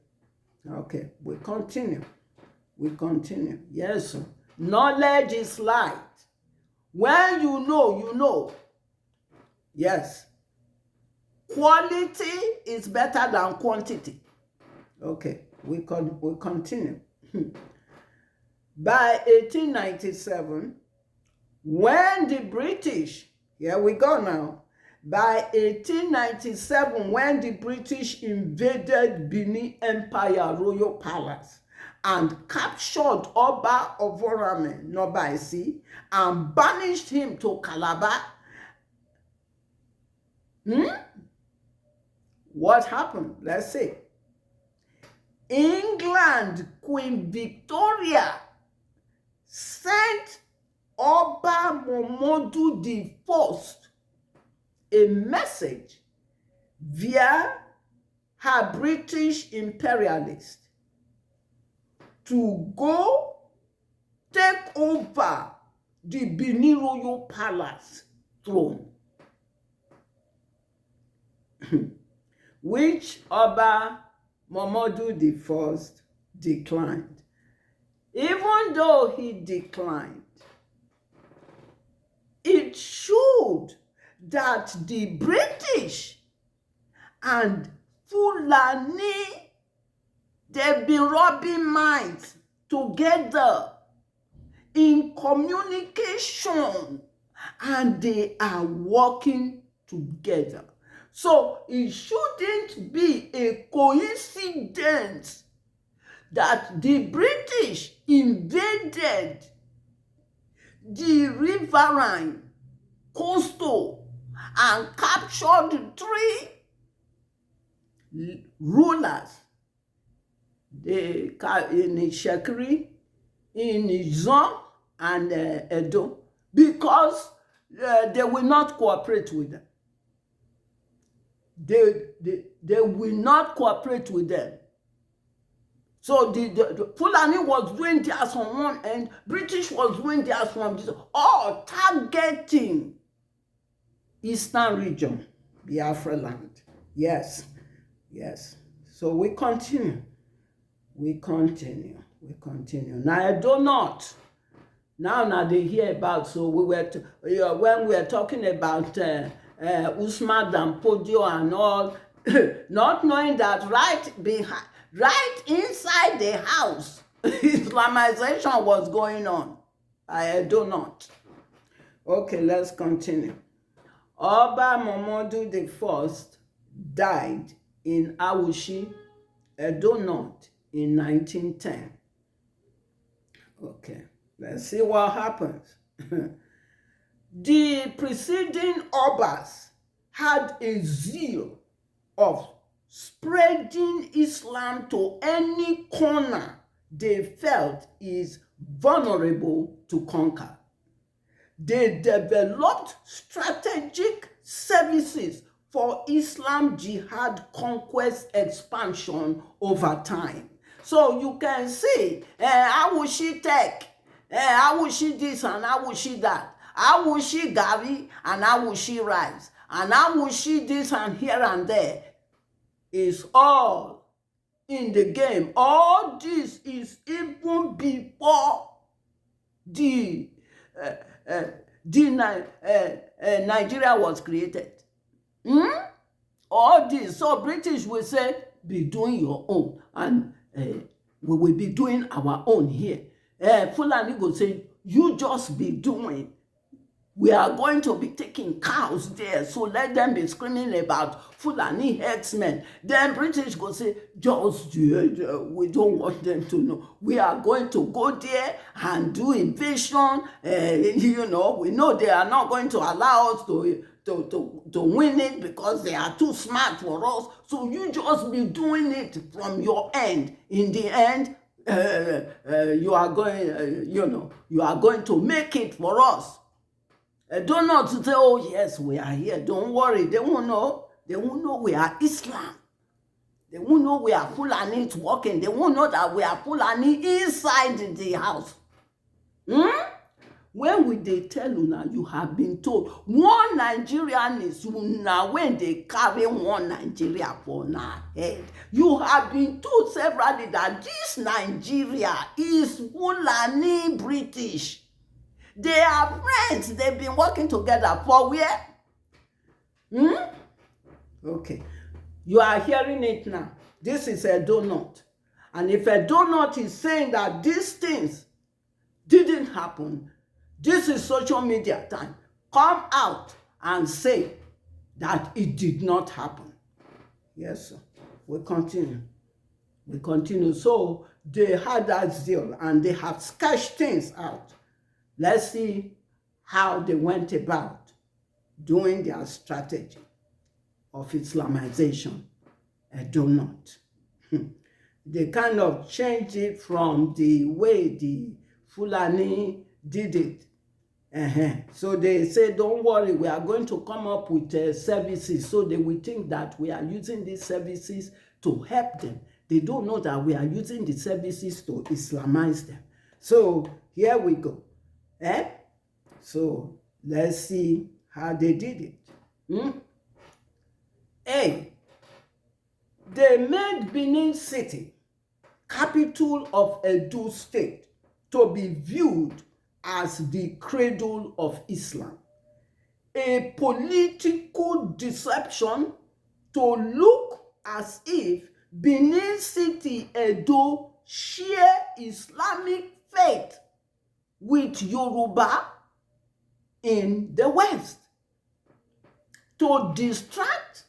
Okay, we continue. Yes, knowledge is light. When you know, you know. Yes. Quality is better than quantity. Okay, we continue. By 1897, when the British, here we go now. By 1897, when the British invaded Benin Empire Royal Palace and captured Oba of Orame Nobaisi and banished him to Calabar, what happened? Let's see. England, Queen Victoria sent Oba Momodu I a message via her British imperialist to go take over the Benin Royal Palace throne, which Oba Momodu I declined. Even though he declined, it showed that the British and Fulani, they've been rubbing minds together in communication and they are working together. So it shouldn't be a coincidence that the British invaded the riverine, coastal, and captured 3 rulers in Shekiri, in Izon, and Edo, because they will not cooperate with them. They will not cooperate with them. So the Fulani was doing theirs on one end, British was doing theirs from this, all targeting Eastern region, Biafra land. Yes. So we continue. Now I do not. Now they hear about, so we were when we were talking about Usman and Podio and all, not knowing that right inside the house, Islamization was going on. I do not. Okay, let's continue. Oba Momodu I died in Awushi, Edo North in 1910. Okay, let's see what happens. The preceding Obas had a zeal of spreading Islam to any corner they felt is vulnerable to conquer. They developed strategic services for Islam jihad conquest expansion over time. So you can see, how will she take? How will she this and how will she that? How will she Gary and how will she rise? And how will she this and here and there? Is all in the game. All this is even before the uh, uh, Nigeria was created. All this. So British will say, be doing your own, and we will be doing our own here. Fulani will say, you just be doing. We are going to be taking cows there, so let them be screaming about Fulani herdsmen. Then British go say, just we don't want them to know. We are going to go there and do invasion. We know they are not going to allow us to win it because they are too smart for us. So you just be doing it from your end. In the end, you are going to make it for us. Don't know to say, oh yes, we are here. Don't worry. They won't know. They won't know we are Islam. They won't know we are Fulani walking. They won't know that we are Fulani inside the house. When will they tell una you have been told one Nigerian is una when they carry one Nigeria for una head? You have been told severally that this Nigeria is Fulani British. They are friends. They've been working together for where? Okay. You are hearing it now. This is a donut. And if a donut is saying that these things didn't happen, this is social media time. Come out and say that it did not happen. Yes, sir. We continue. So they had that zeal and they have sketched things out. Let's see how they went about doing their strategy of Islamization. A donut. They kind of changed it from the way the Fulani did it. So they say, don't worry, we are going to come up with services. So they will think that we are using these services to help them. They don't know that we are using the services to Islamize them. So here we go. So let's see how they did it. A, they made Benin City, capital of Edo State, to be viewed as the cradle of Islam. A political deception to look as if Benin City, Edo share Islamic faith with Yoruba in the West, to distract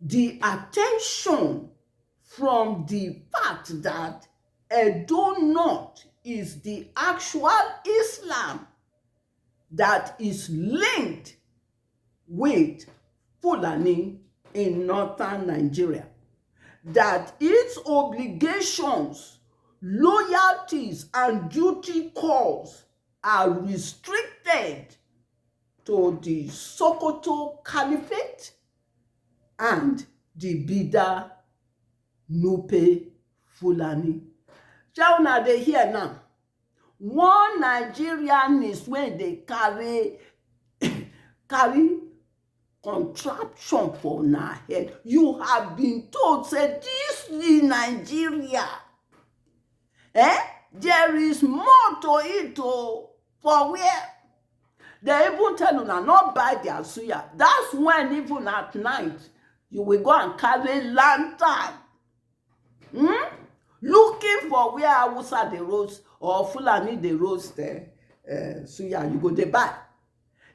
the attention from the fact that Edo North is the actual Islam that is linked with Fulani in northern Nigeria, that its obligations, loyalties, and duty calls are restricted to the Sokoto Caliphate and the Bida Nupe Fulani. Now they hear now. One Nigerian is when they carry contraption for na head. You have been told, say, this is Nigeria. There is more to it, for where? They even tell you now, not buy their suya. That's when even at night, you will go and carry lantern. Looking for where Hausa they roast or Fulani they roast suya, you go they buy.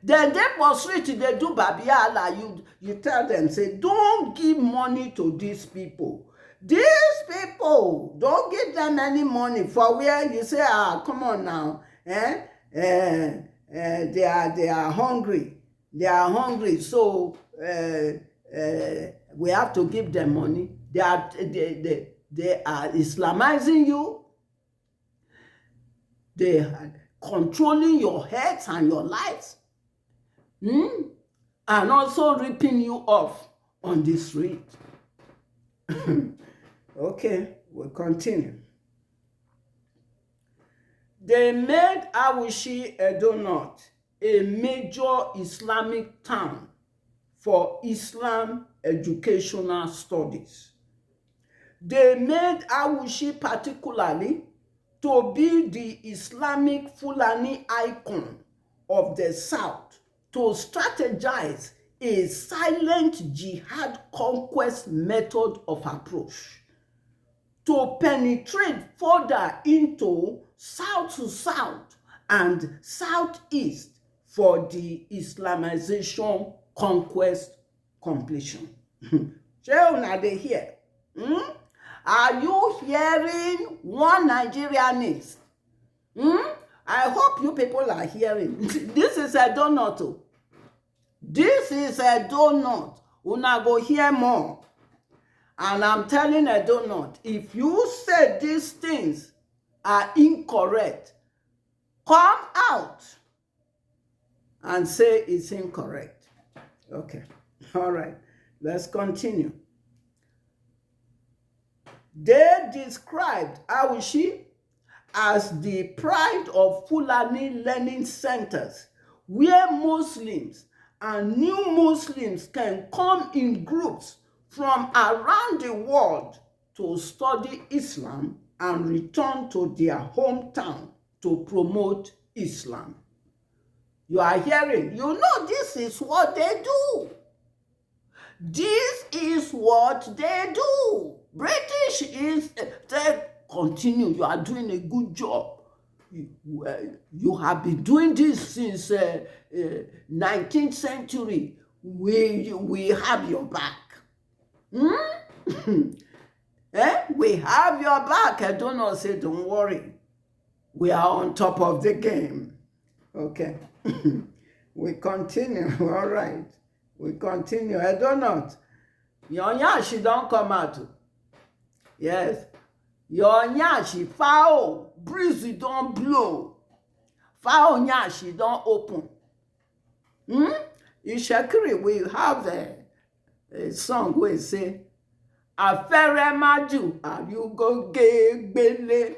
Then they for street, they do babiala. You tell them, say, don't give money to these people. These people, don't give them any money for where you say, come on now. They are hungry. They are hungry. So we have to give them money. They are Islamizing you. They are controlling your heads and your lives. And also ripping you off on the street. Okay, we'll continue. They made Awushi Edo North a major Islamic town for Islam educational studies. They made Awushi particularly to be the Islamic Fulani icon of the South, to strategize a silent jihad conquest method of approach, to penetrate further into South to South and Southeast for the Islamization conquest completion. Shey una dey hear? Are you hearing one Nigerianist? I hope you people are hearing. This is a donut. This is a donut. Una go hear more. And I'm telling a donut, if you say these things are incorrect, come out and say it's incorrect. Okay. All right. Let's continue. They described Awushi as the pride of Fulani learning centers, where Muslims and new Muslims can come in groups from around the world to study Islam and return to their hometown to promote Islam. You are hearing? You know this is what they do. This is what they do. British is, they continue. You are doing a good job. You have been doing this since 19th century. We have your back. We have your back. I don't know, say, don't worry. We are on top of the game. Okay. We continue. All right. We continue. I don't know. Your nyashi don't come out. Yes. Your nyashi foul. Breeze don't blow. Foul nyashi don't open. In Shakiri, we have a song where it say, Afere maju, you go gay bele.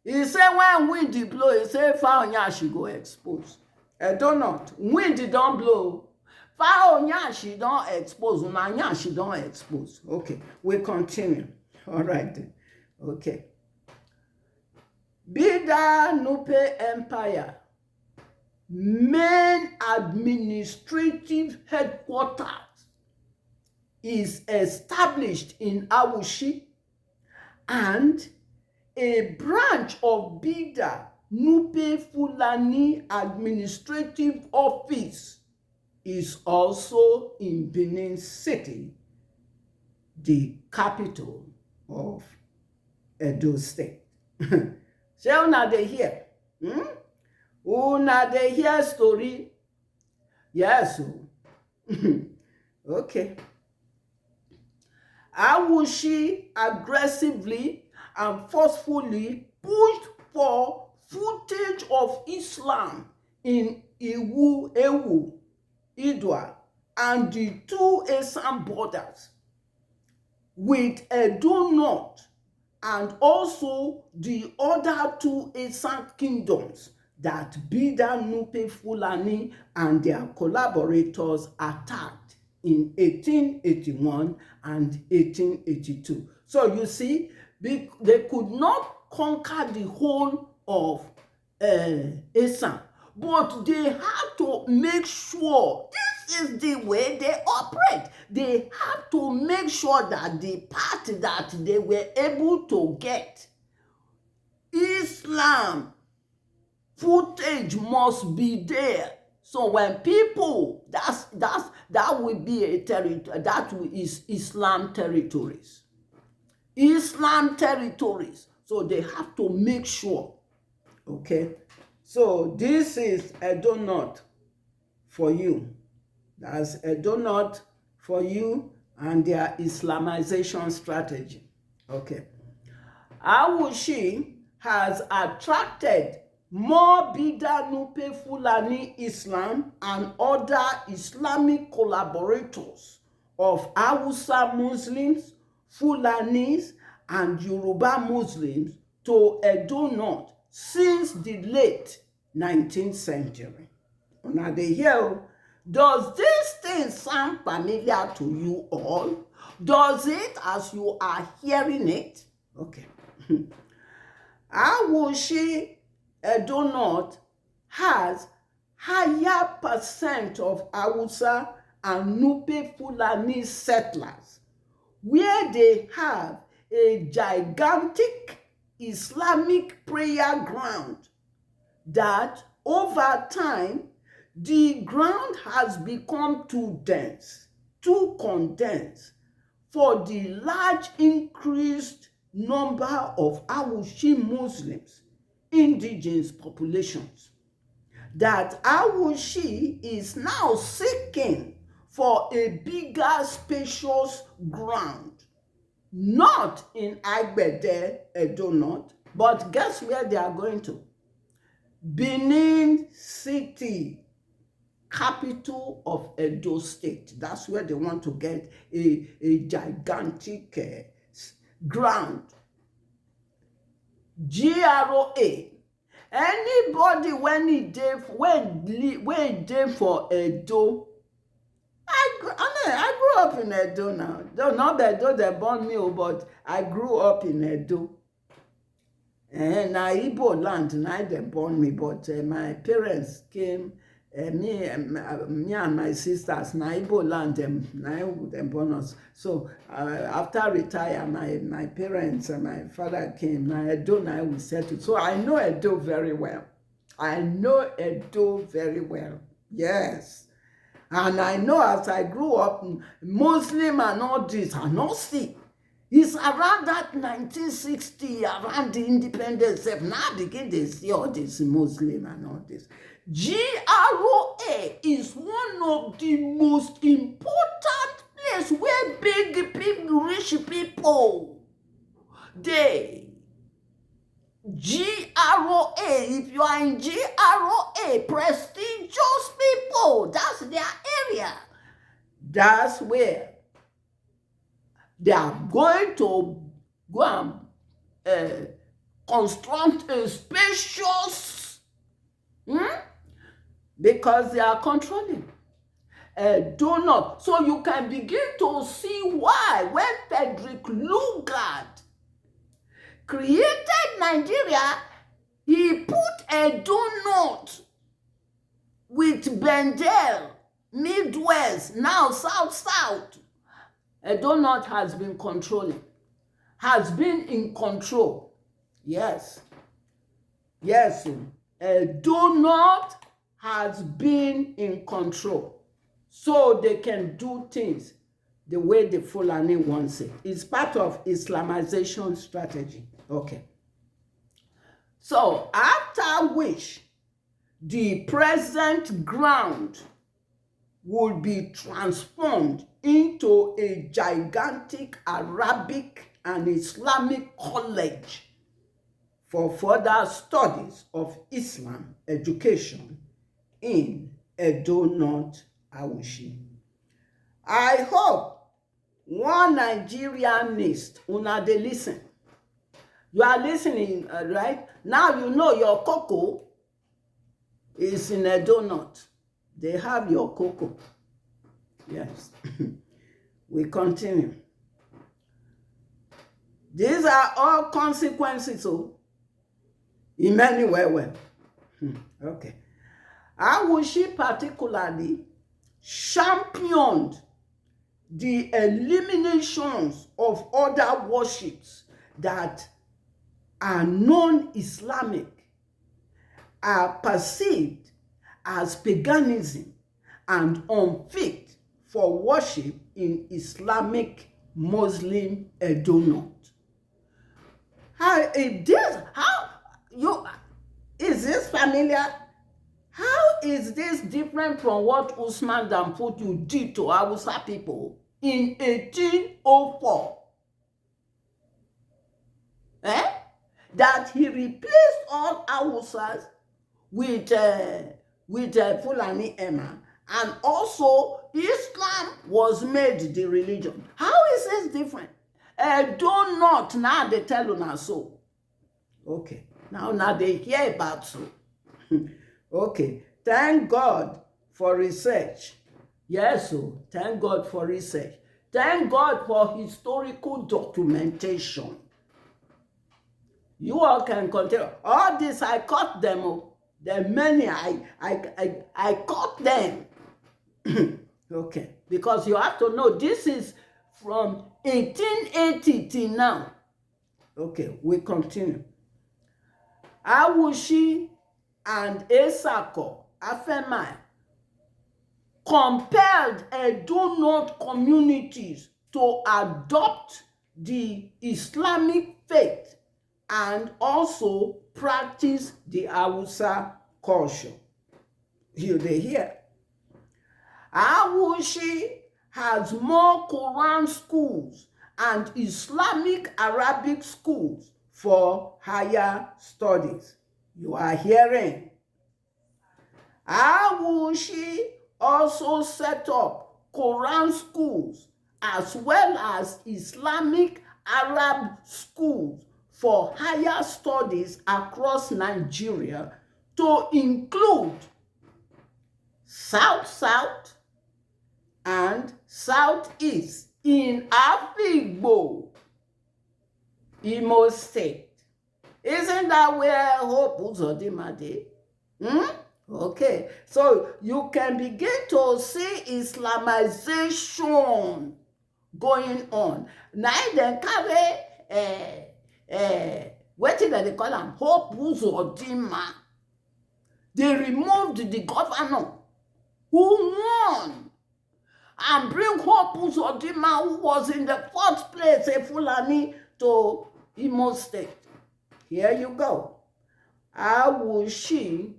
He say when wind blow, he say foul nyashi go expose. I don't know. Wind don't blow. Foul nyashi don't expose. Una nyashi don't expose. Okay, we continue. All right then. Okay. Bida Nupe Empire main administrative headquarters is established in Awushi, and a branch of Bida Nupe Fulani administrative office is also in Benin City, the capital of Edo State. So una dey hear? Una dey hear story? Yes. Okay. Awushi aggressively and forcefully pushed for footage of Islam in Ewu, Idwa, and the two Esan borders with Edo North and also the other two Esan kingdoms that Bida Nupe Fulani and their collaborators attacked in 1881 and 1882. So you see, they could not conquer the whole of Esan, but they had to make sure this is the way they operate. They have to make sure that the part that they were able to get Islam footage must be there So when people, that will be a territory, is Islam territories. Islam territories. So they have to make sure. Okay. So this is a donut for you. That's a donut for you and their Islamization strategy. Okay. Awushi has attracted more Bida Nupe Fulani Islam and other Islamic collaborators of Hausa Muslims, Fulanis, and Yoruba Muslims to Edo North since the late 19th century. Now they hear, does this thing sound familiar to you all? Does it as you are hearing it? Okay. Awushi Edo North has higher percent of Hausa and Nupe Fulani settlers, where they have a gigantic Islamic prayer ground that over time the ground has become too dense, too condensed for the large increased number of Awushi Muslims, indigenous populations, that Awushi is now seeking for a bigger spacious ground, not in Agbede, Edo North, but guess where they are going to? Benin City, capital of Edo State. That's where they want to get a gigantic ground. GROA. Anybody when he dey for Edo, I grew up in Edo now. Though not the Edo they born me, but I grew up in Edo. Na Igbo land, na they born me, but my parents came. Me and my sisters, na Igbo land, them born us. So after retire, my parents and my father came. Na Edo, na we settled. So I know Edo very well. I know Edo very well. Yes. And I know as I grew up, Muslim and all this, I not see. It's around that 1960, around the independence. Now begin to see all this Muslim and all this. GROA is one of the most important places where big people, rich people, they GROA, if you are in GROA, prestigious people, that's their area. That's where they are going to go and construct a spacious, because they are controlling. Do not. So you can begin to see why when Frederick Lugard created Nigeria, he put Edo North with Bendel, Midwest, now South. Edo North has been controlling, has been in control. Yes. Yes. Edo North has been in control. So they can do things the way the Fulani wants it. It's part of Islamization strategy. Okay. So after which the present ground would be transformed into a gigantic Arabic and Islamic college for further studies of Islam education in Edo North, Awushi. I hope one Nigerianist, una dey listen. You are listening, right? Now you know your cocoa is in Edo North. They have your cocoa. Yes. We continue. These are all consequences, in many ways. Okay. Awushi particularly championed the eliminations of other worships that are non-Islamic, are perceived as paganism and unfit for worship in Islamic Muslim Edonot. How is this familiar? How is this different from what Usman Danfodio did to Hausa people in 1804? That he replaced all Hausas with Fulani Emma, and also Islam was made the religion. How is this different? Do not now they tell una so. Okay, now they hear about so. Okay, thank God for research. Yes, so thank God for research. Thank God for historical documentation. You all can continue. All this I caught them. Oh. There are many I caught them. Okay, because you have to know this is from 1880 till now. Okay, we continue. Awushi and Esako Afemai compelled Edo North communities to adopt the Islamic faith and also practice the Hausa culture. You dey hear? Awushi has more Quran schools and Islamic Arabic schools for higher studies. You are hearing? Awushi also set up Quran schools as well as Islamic Arab schools for higher studies across Nigeria to include South and Southeast in Afikpo, Imo State. Isn't that where Hope Uzodinma dey? Okay, so you can begin to see Islamization going on. Now dem carry wetin dem dey call am Hope Uzodinma. They removed the governor who won and bring Hope Uzodinma, who was in the fourth place, a Fulani, to Imo State. Here you go. Awushi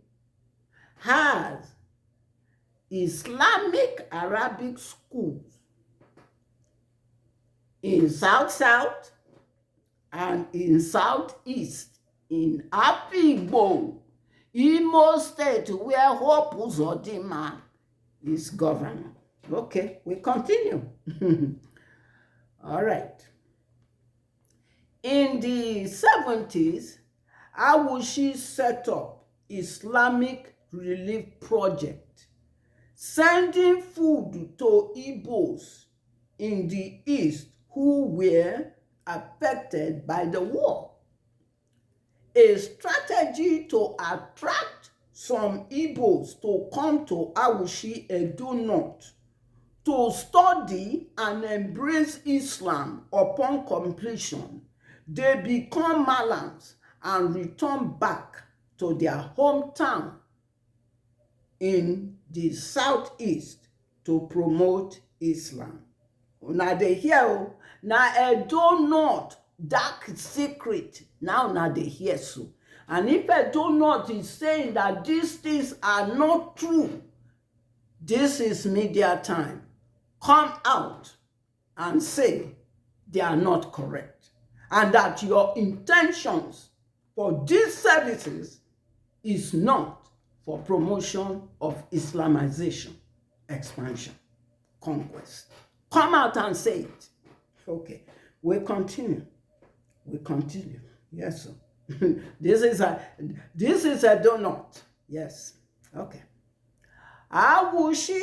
has Islamic Arabic schools in South and in Southeast in Afikpo, Imo State, where Hope Uzodinma is governor. Okay, we continue. All right. In the 70s, Awushi set up Islamic Relief Project, sending food to Igbos in the East who were affected by the war. A strategy to attract some Igbos to come to Awushi Edo North to study and embrace Islam. Upon completion, they become Malams and return back to their hometown in the Southeast to promote Islam. Now they hear, now Edo North, dark secret, now they hear so. And if Edo North is saying that these things are not true, this is media time. Come out and say they are not correct, and that your intentions for these services is not for promotion of Islamization, expansion, conquest. Come out and say it. Okay, we continue. Yes, sir. This is a donut. Yes. Okay. Awushi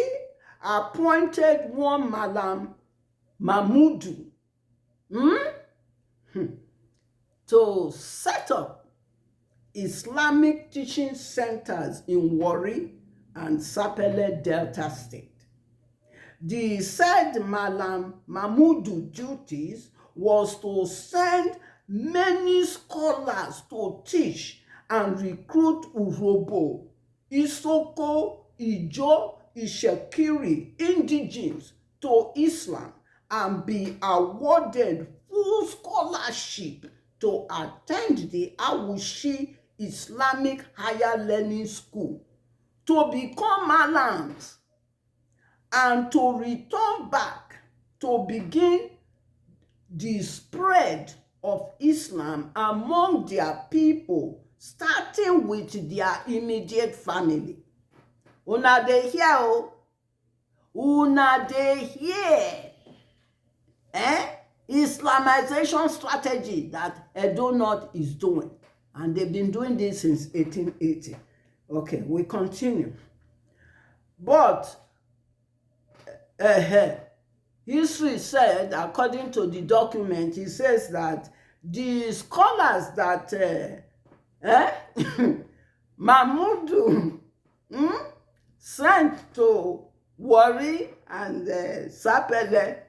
appointed one Malam Mahmudu to set up Islamic teaching centers in Warri and Sapele Delta State. The said Malam Mahmudu duties was to send many scholars to teach and recruit Urobo Isoko, Ijo, Ishekiri indigenes to Islam and be awarded full scholarship to attend the Awushi Islamic Higher Learning School, to become malams, and to return back to begin the spread of Islam among their people, starting with their immediate family. Una dey hear o? Una dey hear? Islamization strategy that Edo North is doing. And they've been doing this since 1880. Okay, we continue. But history said, according to the document, it says that the scholars that Mahmudu sent to Warri and Sapele,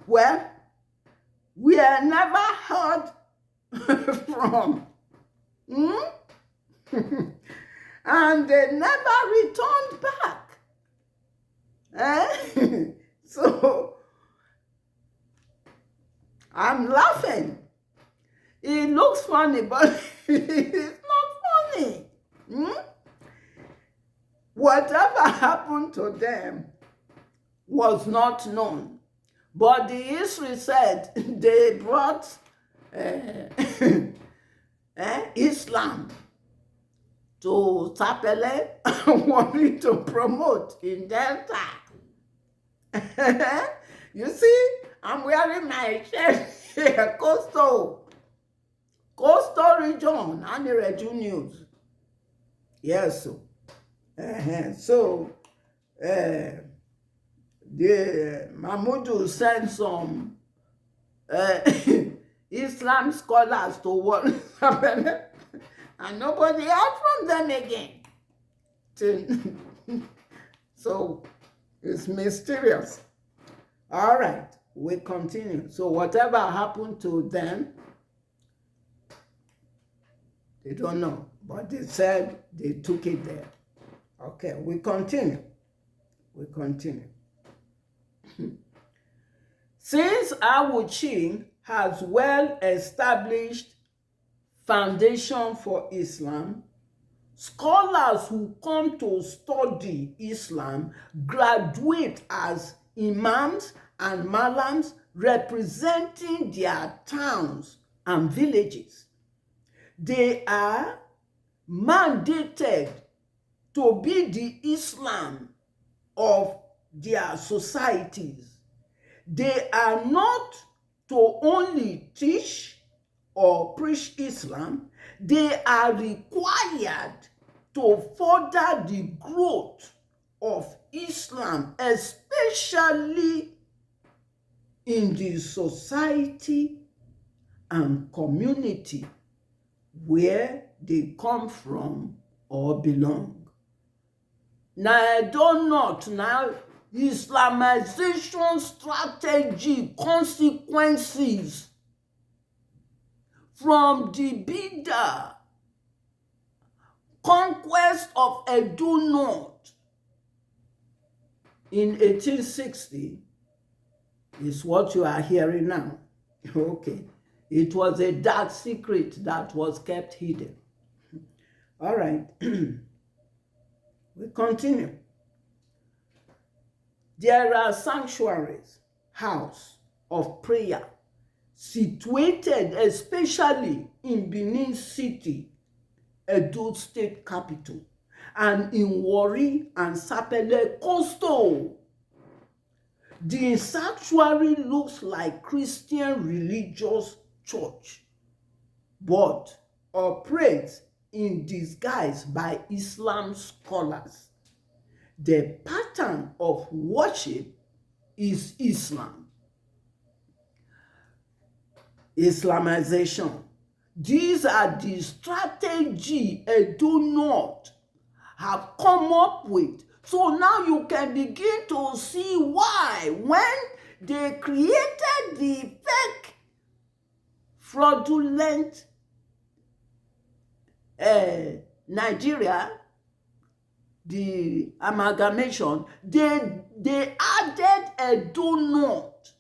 well, we are never heard from. And they never returned back. So, I'm laughing. It looks funny, but it's not funny. Whatever happened to them was not known. But the history said they brought Islam to Sapele and wanted to promote in Delta. You see, I'm wearing my shirt here, Coastal region, Anireju News. Yes, so. So, the Mahmudu sent some Islam scholars to Warri and nobody heard from them again. So it's mysterious. All right, we continue. So whatever happened to them, they don't know, but they said they took it there. Okay, we continue. Since Awuchi has well-established foundation for Islam, scholars who come to study Islam graduate as imams and malams representing their towns and villages. They are mandated to be the Islam of their societies. They are not to only teach or preach Islam, they are required to further the growth of Islam, especially in the society and community where they come from or belong. Now, I don't know now, Islamization strategy consequences from the Bida conquest of Edo North in 1860 is what you are hearing now. Okay. It was a dark secret that was kept hidden. All right. We continue. There are sanctuaries, house of prayer, situated especially in Benin City, Edo State capital, and in Warri and Sapele Coastal. The sanctuary looks like Christian religious church, but operates in disguise by Islam scholars. The pattern of worship is Islam. Islamization. These are the strategy Edo North have come up with. So now you can begin to see why when they created the fake fraudulent Nigeria, the amalgamation, they added a donut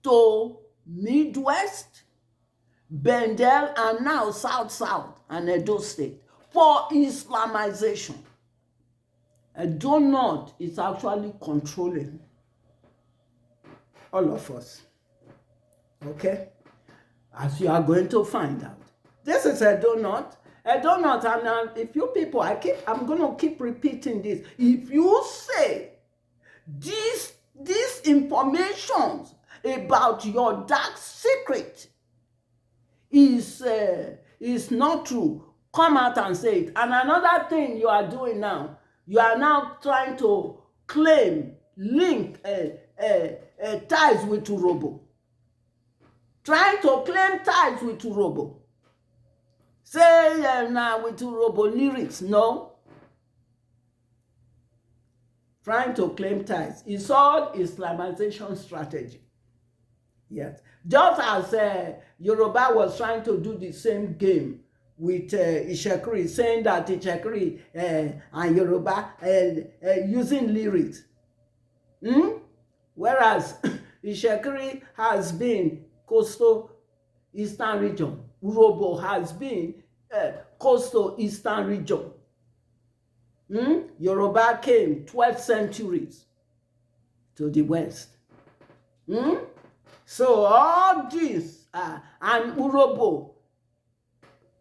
to Midwest, Bendel, and now South and Edo State for Islamization. A donut is actually controlling all of us. Okay? As you are going to find out. This is a donut. A donut, and if you people, I'm going to keep repeating this. If you say these information about your dark secret is not true, come out and say it. And another thing you are doing now, you are now trying to link ties with Urobo. Trying to claim ties with Urobo. Say now with Urobo lyrics, no. Trying to claim ties. It's all Islamization strategy. Yes. Just as Yoruba was trying to do the same game with Ishekiri, saying that Ishekiri and Yoruba using lyrics. Whereas Ishekiri has been coastal eastern region, Urobo has been coastal eastern region. Yoruba came 12 centuries to the west. So all this and Urobo,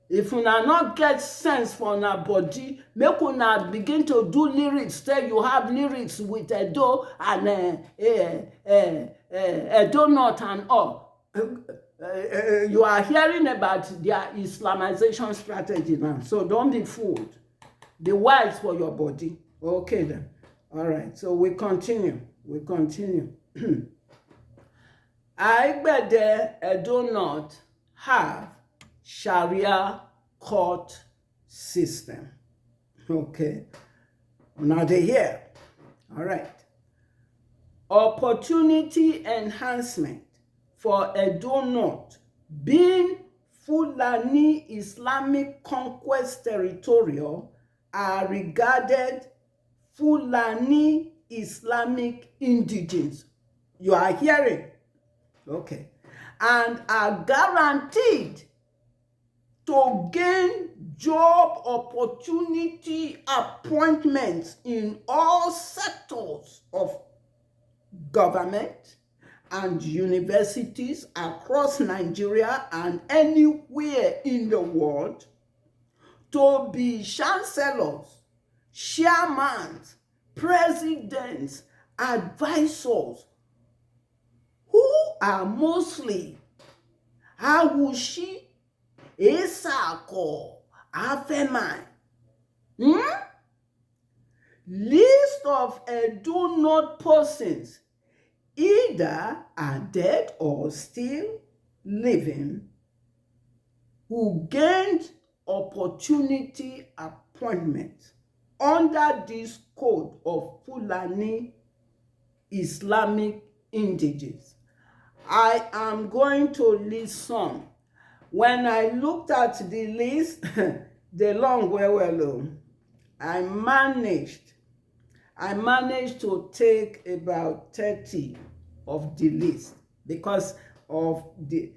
if una not get sense for una body, make una begin to do lyrics. Say you have lyrics with Edo and Edo North and all. You are hearing about their Islamization strategy now. So don't be fooled. The wise for your body. Okay then. All right. So we continue. I do not have Sharia court system. Okay. Now they here. All right. Opportunity enhancement for Edo North being Fulani Islamic conquest territorial are regarded Fulani Islamic indigenes. You are hearing? Okay. And are guaranteed to gain job opportunity appointments in all sectors of government and universities across Nigeria and anywhere in the world, to be chancellors, chairmen, presidents, advisors, who are mostly Awushi, Esako, Afemai. List of Edo North persons either are dead or still living who gained opportunity appointments under this code of Fulani Islamic indigenes. I am going to list some. When I looked at the list, the long well, I managed to take about 30 of the list because of the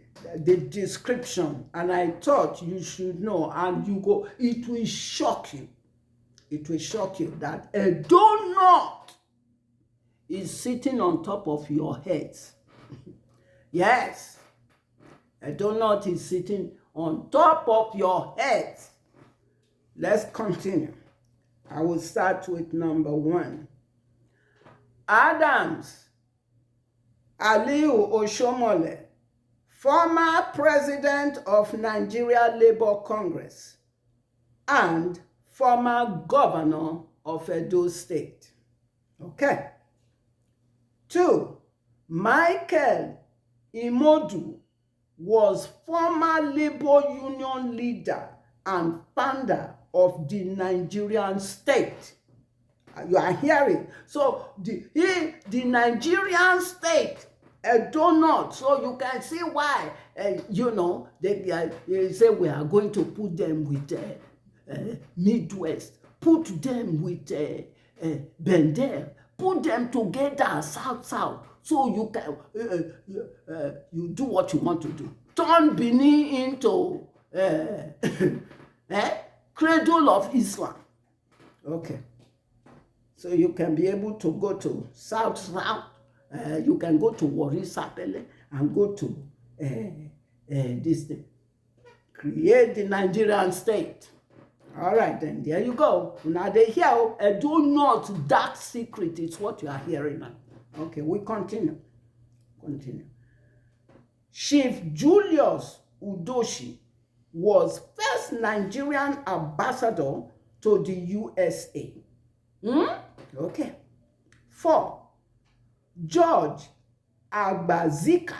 description, and I thought you should know, and you go, it will shock you. It will shock you that Edo North is sitting on top of your heads. Yes, Edo North is sitting on top of your heads. Let's continue. I will start with number 1. Adams Aliu Oshomole, former president of Nigeria Labour Congress and former governor of Edo State. Okay. 2. Michael Imodu was former labor union leader and founder of the Nigerian state. You are hearing? So the Nigerian state, a donut. So you can see why, they say we are going to put them with Midwest, put them with Bendel, put them together, South. So you can you do what you want to do. Turn Benin into cradle of Islam. Okay. So you can be able to go to South. You can go to Warri Sapele and go to this thing. Create the Nigerian state. All right, then there you go. Now they hear a do not dark secret is what you are hearing now. Okay, we continue. Chief Julius Udoshi was first Nigerian ambassador to the USA. Okay. 4. George Agbazika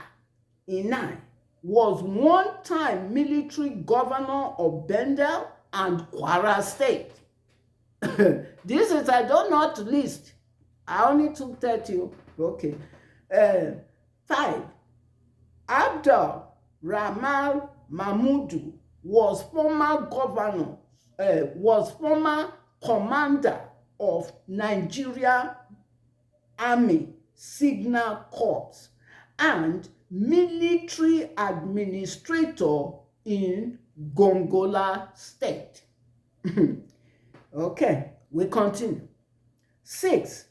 Inai was one-time military governor of Bendel and Kwara State. This is I don't not list. I only took 30. Okay. 5. Abdul Ramal Mahmudu was former governor, was former commander of Nigeria Army Signal Corps and military administrator in Gongola State. Okay, we continue. 6.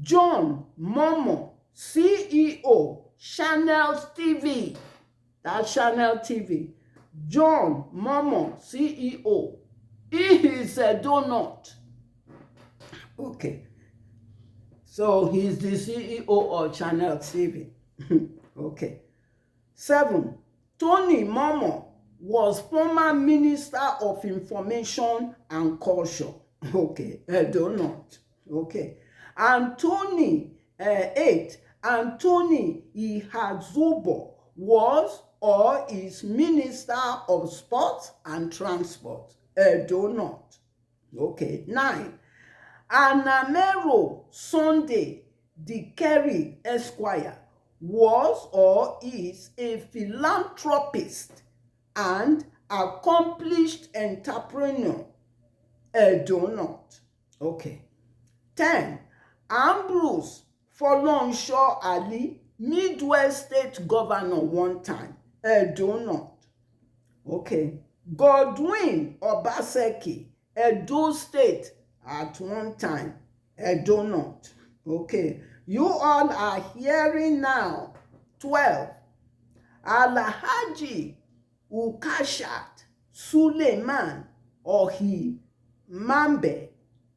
John Momo, CEO, Channel TV. That's Channel TV. John Momo, CEO. He is a donut. Okay. So he's the CEO of Channel TV. Okay. 7. Tony Momo was former Minister of Information and Culture. Okay. A donut. Okay. Anthony 8. Anthony Ihazubo was or is Minister of Sports and Transport. A donut. Okay. 9. Anamero Sunday Dikeri Esquire was or is a philanthropist and accomplished entrepreneur. A donut. Okay. 10. Ambrose Folonshaw Ali, Midwest State Governor one time. A donut. Okay. Godwin Obaseki, Edo State at one time. A donut. Okay. You all are hearing now. 12. Alhaji Ukashat Suleiman Ohi Mambe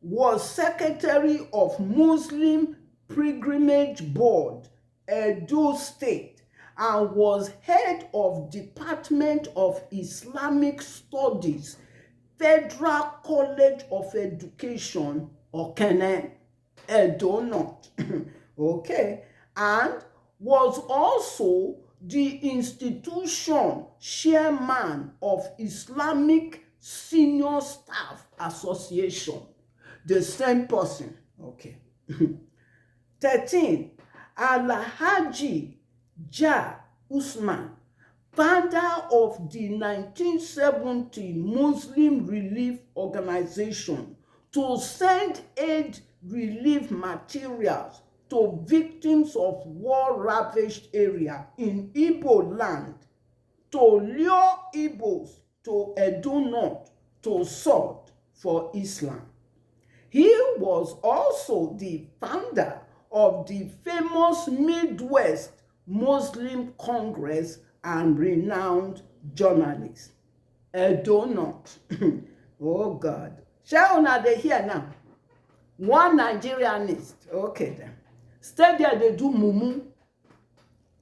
was Secretary of Muslim Pilgrimage Board, Edo State, and was head of Department of Islamic Studies, Federal College of Education, Okene, Edo North. Okay, and was also the institution chairman of Islamic Senior Staff Association. The same person. Okay. 13. Alhaji Ja Usman, founder of the 1970 Muslim Relief Organization, to send aid relief materials to victims of war-ravaged area in Igbo land, to lure Igbos to Edo North to sword for Islam. He was also the founder of the famous Midwest Muslim Congress and renowned journalist. Edo North. Oh God. Shall una dey hear now? One Nigerianist. Okay then. Stay there, they do mumu.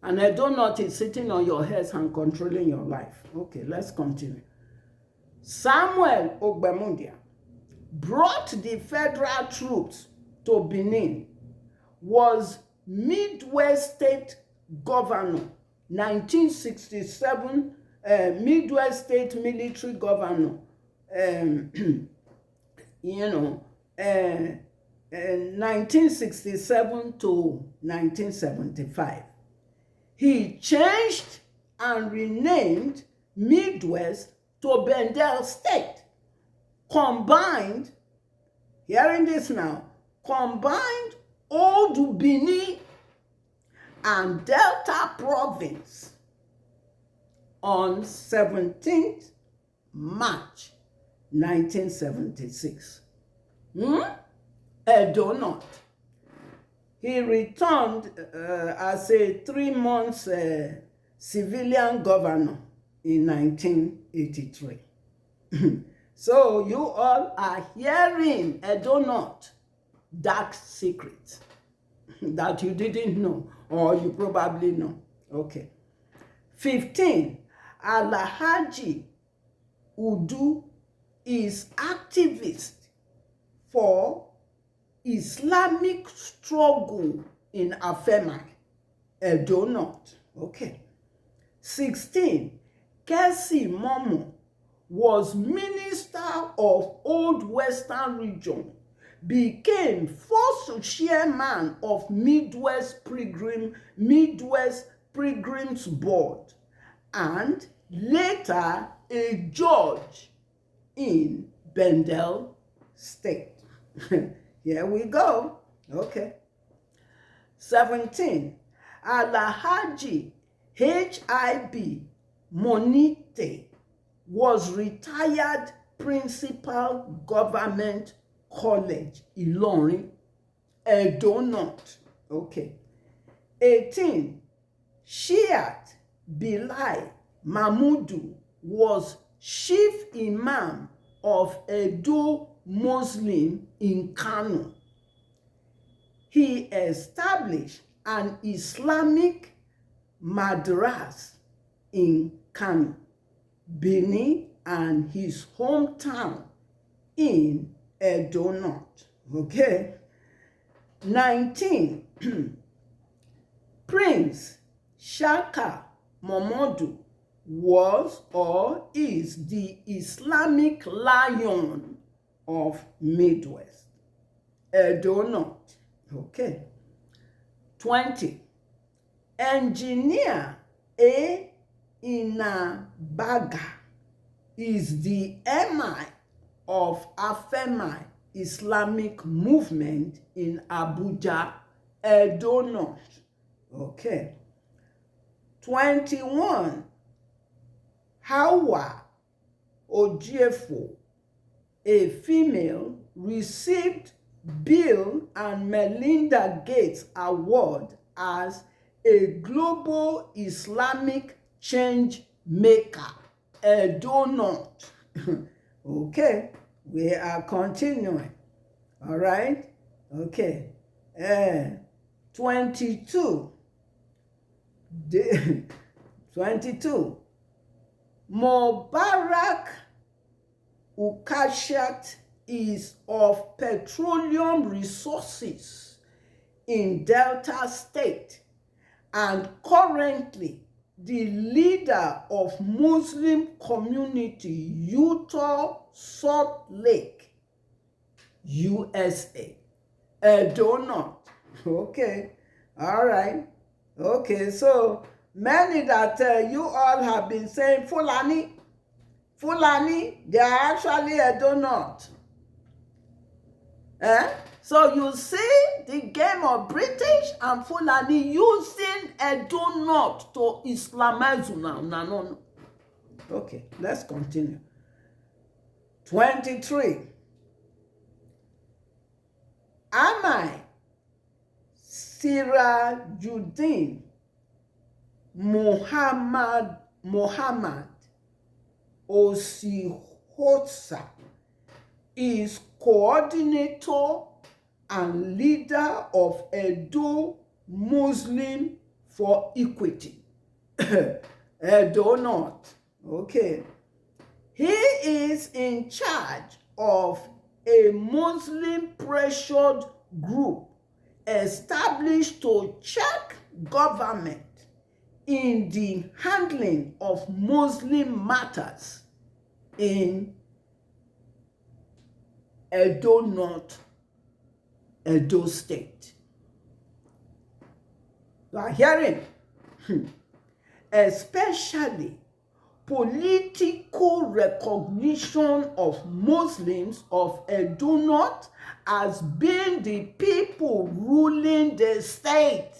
And Edo North is sitting on your heads and controlling your life. Okay, let's continue. Samuel Ogbemundia brought the federal troops to Benin, was Midwest State Governor, 1967, Midwest State Military Governor, 1967 to 1975. he changed and renamed Midwest to Bendel State. Combined, hearing this now, combined Old Benin and Delta Province on 17th March 1976. Edo North. He returned as a 3-month civilian governor in 1983. So you all are hearing Edo North dark secrets that you didn't know, or you probably know. Okay. 15. Alhaji Udu is activist for Islamic struggle in Afemai, Edo North. Okay. 16. Kesi Momo was Minister of Old Western Region, became first chairman of Midwest Pilgrims Board, and later a judge in Bendel State. Here we go. Okay. 17. Alhaji H.I.B. Monite was retired principal government college, Ilorin, Edo North. Okay. 18. Shiat Bilal Mahmudu was chief imam of Edo Muslim in Kano. He established an Islamic madras in Kano, Benin, and his hometown in Edo North. Okay. 19. Prince Shaka Momodu was or is the Islamic lion of Midwest, Edo North. Okay. 20. Engineer A. Inabaga is the emir of Afemai Islamic movement in Abuja, Edo North. Okay. 21. Hawa Ojiefo, a female, received Bill and Melinda Gates Award as a global Islamic change maker, Edo North. Okay, we are continuing. All right. Okay. 22. 22. Mubarak Ukashat is of petroleum resources in Delta State and currently the leader of Muslim community Utah Salt Lake, USA, Edo North. Okay, all right. Okay, so many that you all have been saying Fulani, they are actually Edo North. So you see the game of British and Fulani using Edo North to Islamize now. No. Okay, let's continue. 23. Amai Sirajuddin Muhammad Osihotsa is coordinator and leader of Edo Muslim for Equity, Edo North. Okay. He is in charge of a Muslim pressured group established to check government in the handling of Muslim matters in Edo North, Edo State. You are hearing? especially political recognition of Muslims of Edo North as being the people ruling the state.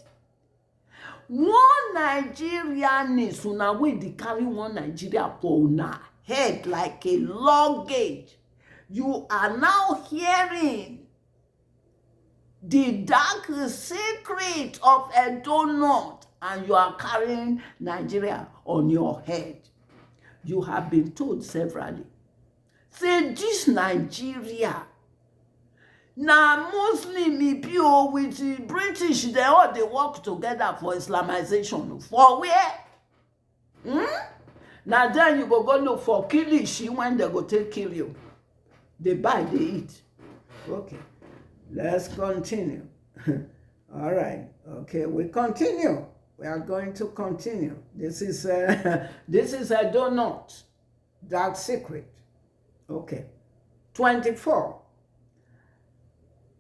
One Nigerian una wey dey carry one Nigeria for una head like a luggage. You are now hearing the dark secret of Edo North, and you are carrying Nigeria on your head. You have been told severally, say this Nigeria na Muslim e be o, with the British, they all dey work together for Islamization. For where? Na then you go look for kilishi when they go take kill you. They buy, they eat. Okay, let's continue. All right, okay, we continue. We are going to continue. This is Edo North, dark secret. Okay, 24.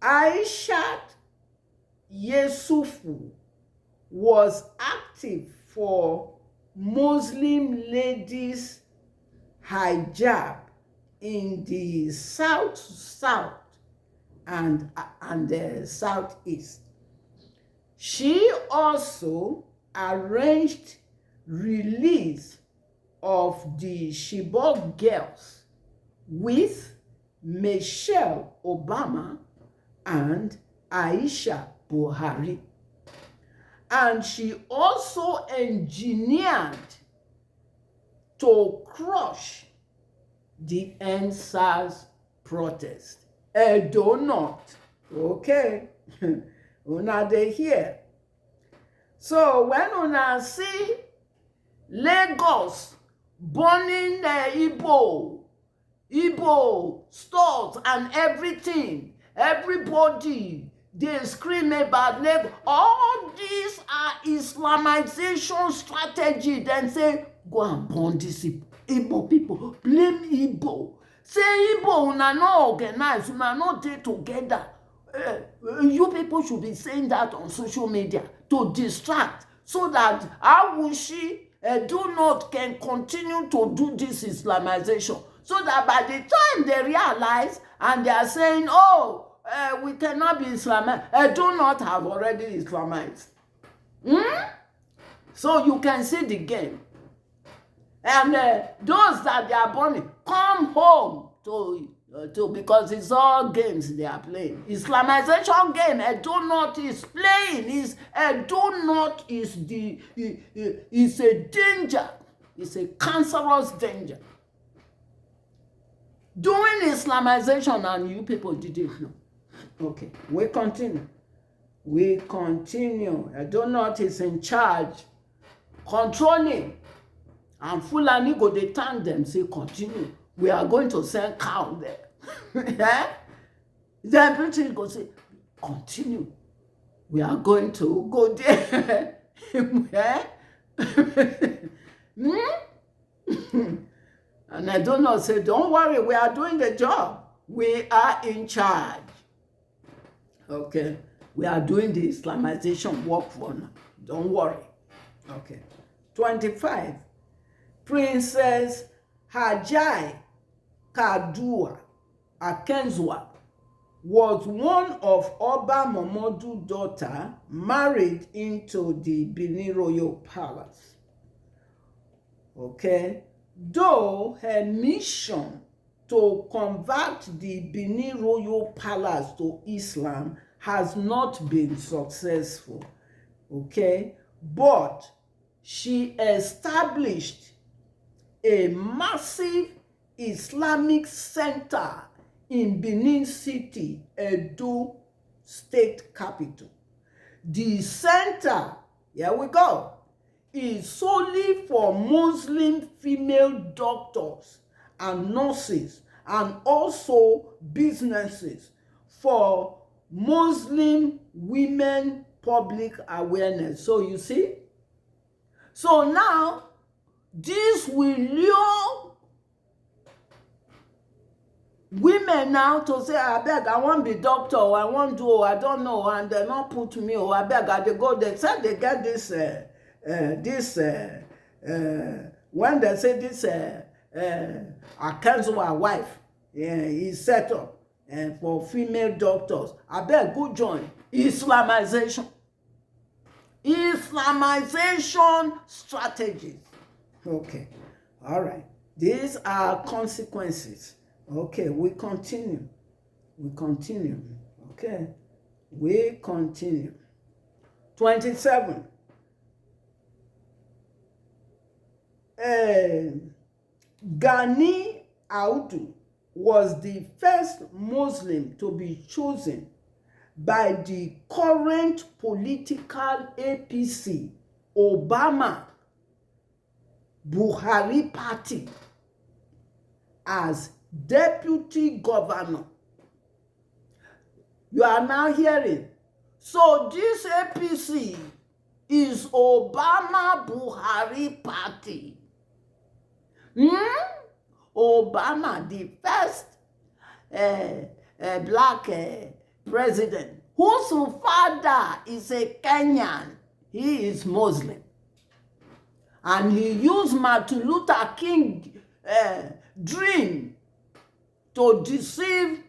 Aishat Yesufu was active for Muslim ladies' hijab in the south and the southeast. She also arranged release of the Chibok girls with Michelle Obama and Aisha Buhari. And she also engineered to crush the NSAS protest. Edo North. Okay. Una dey hear. So when una see Lagos burning Igbo stores and everything, everybody they scream about Lagos. All these are Islamization strategy. Then say, go and burn these Igbo people. Blame Igbo. Say Igbo una no organize, una no dey together. You people should be saying that on social media to distract, so that Awushi Edo North can continue to do this Islamization. So that by the time they realize and they are saying, oh, we cannot be Islamized, Edo North have already Islamized. So you can see the game. And those that they are burning, come home to because it's all games they are playing. Islamization game, Edo North is playing. Edo North is a danger. It's a cancerous danger. Doing Islamization and you people didn't know. Okay, we continue. Edo North is in charge, controlling. And Fulani go dey thank them, say continue. We are going to send cow there. Then British go say, continue. We are going to go there. And I don't know, say, don't worry, we are doing the job. We are in charge. Okay. We are doing the Islamization work for now. Don't worry. Okay. 25. Princess Hajai Kadua Akenzwa was one of Oba Momodu's daughter married into the Benin Royal Palace. Okay? Though her mission to convert the Benin Royal Palace to Islam has not been successful. Okay? But she established a massive Islamic center in Benin City, Edo State Capital. The center, here we go, is solely for Muslim female doctors and nurses, and also businesses for Muslim women public awareness. So you see? So now, this will lure women now to say, I beg, I want to be doctor, or I want to, I don't know, and they not put me, or I beg, I they go, they said they get this when they say this Akanzuwa wife is set up for female doctors, abeg go join. Islamization strategies. Okay, all right, these are consequences. Okay, we continue. Okay, we continue. 27. Gani Audu was the first Muslim to be chosen by the current political APC Obama Buhari party as deputy governor. You are now hearing. So this APC is Obama Buhari party. Obama, the first black president, whose father is a Kenyan. He is Muslim. And he used Martin Luther King dream to deceive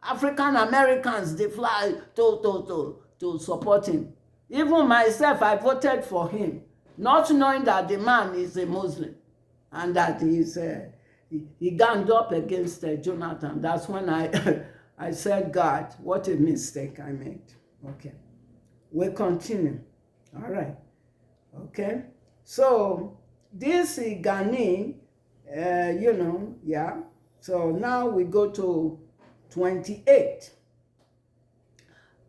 African Americans. They fly to support him. Even myself, I voted for him, not knowing that the man is a Muslim and that he ganged up against Jonathan. That's when I said, God, what a mistake I made. Okay, we continue. All right. Okay, so this is Gani, yeah. So now we go to 28.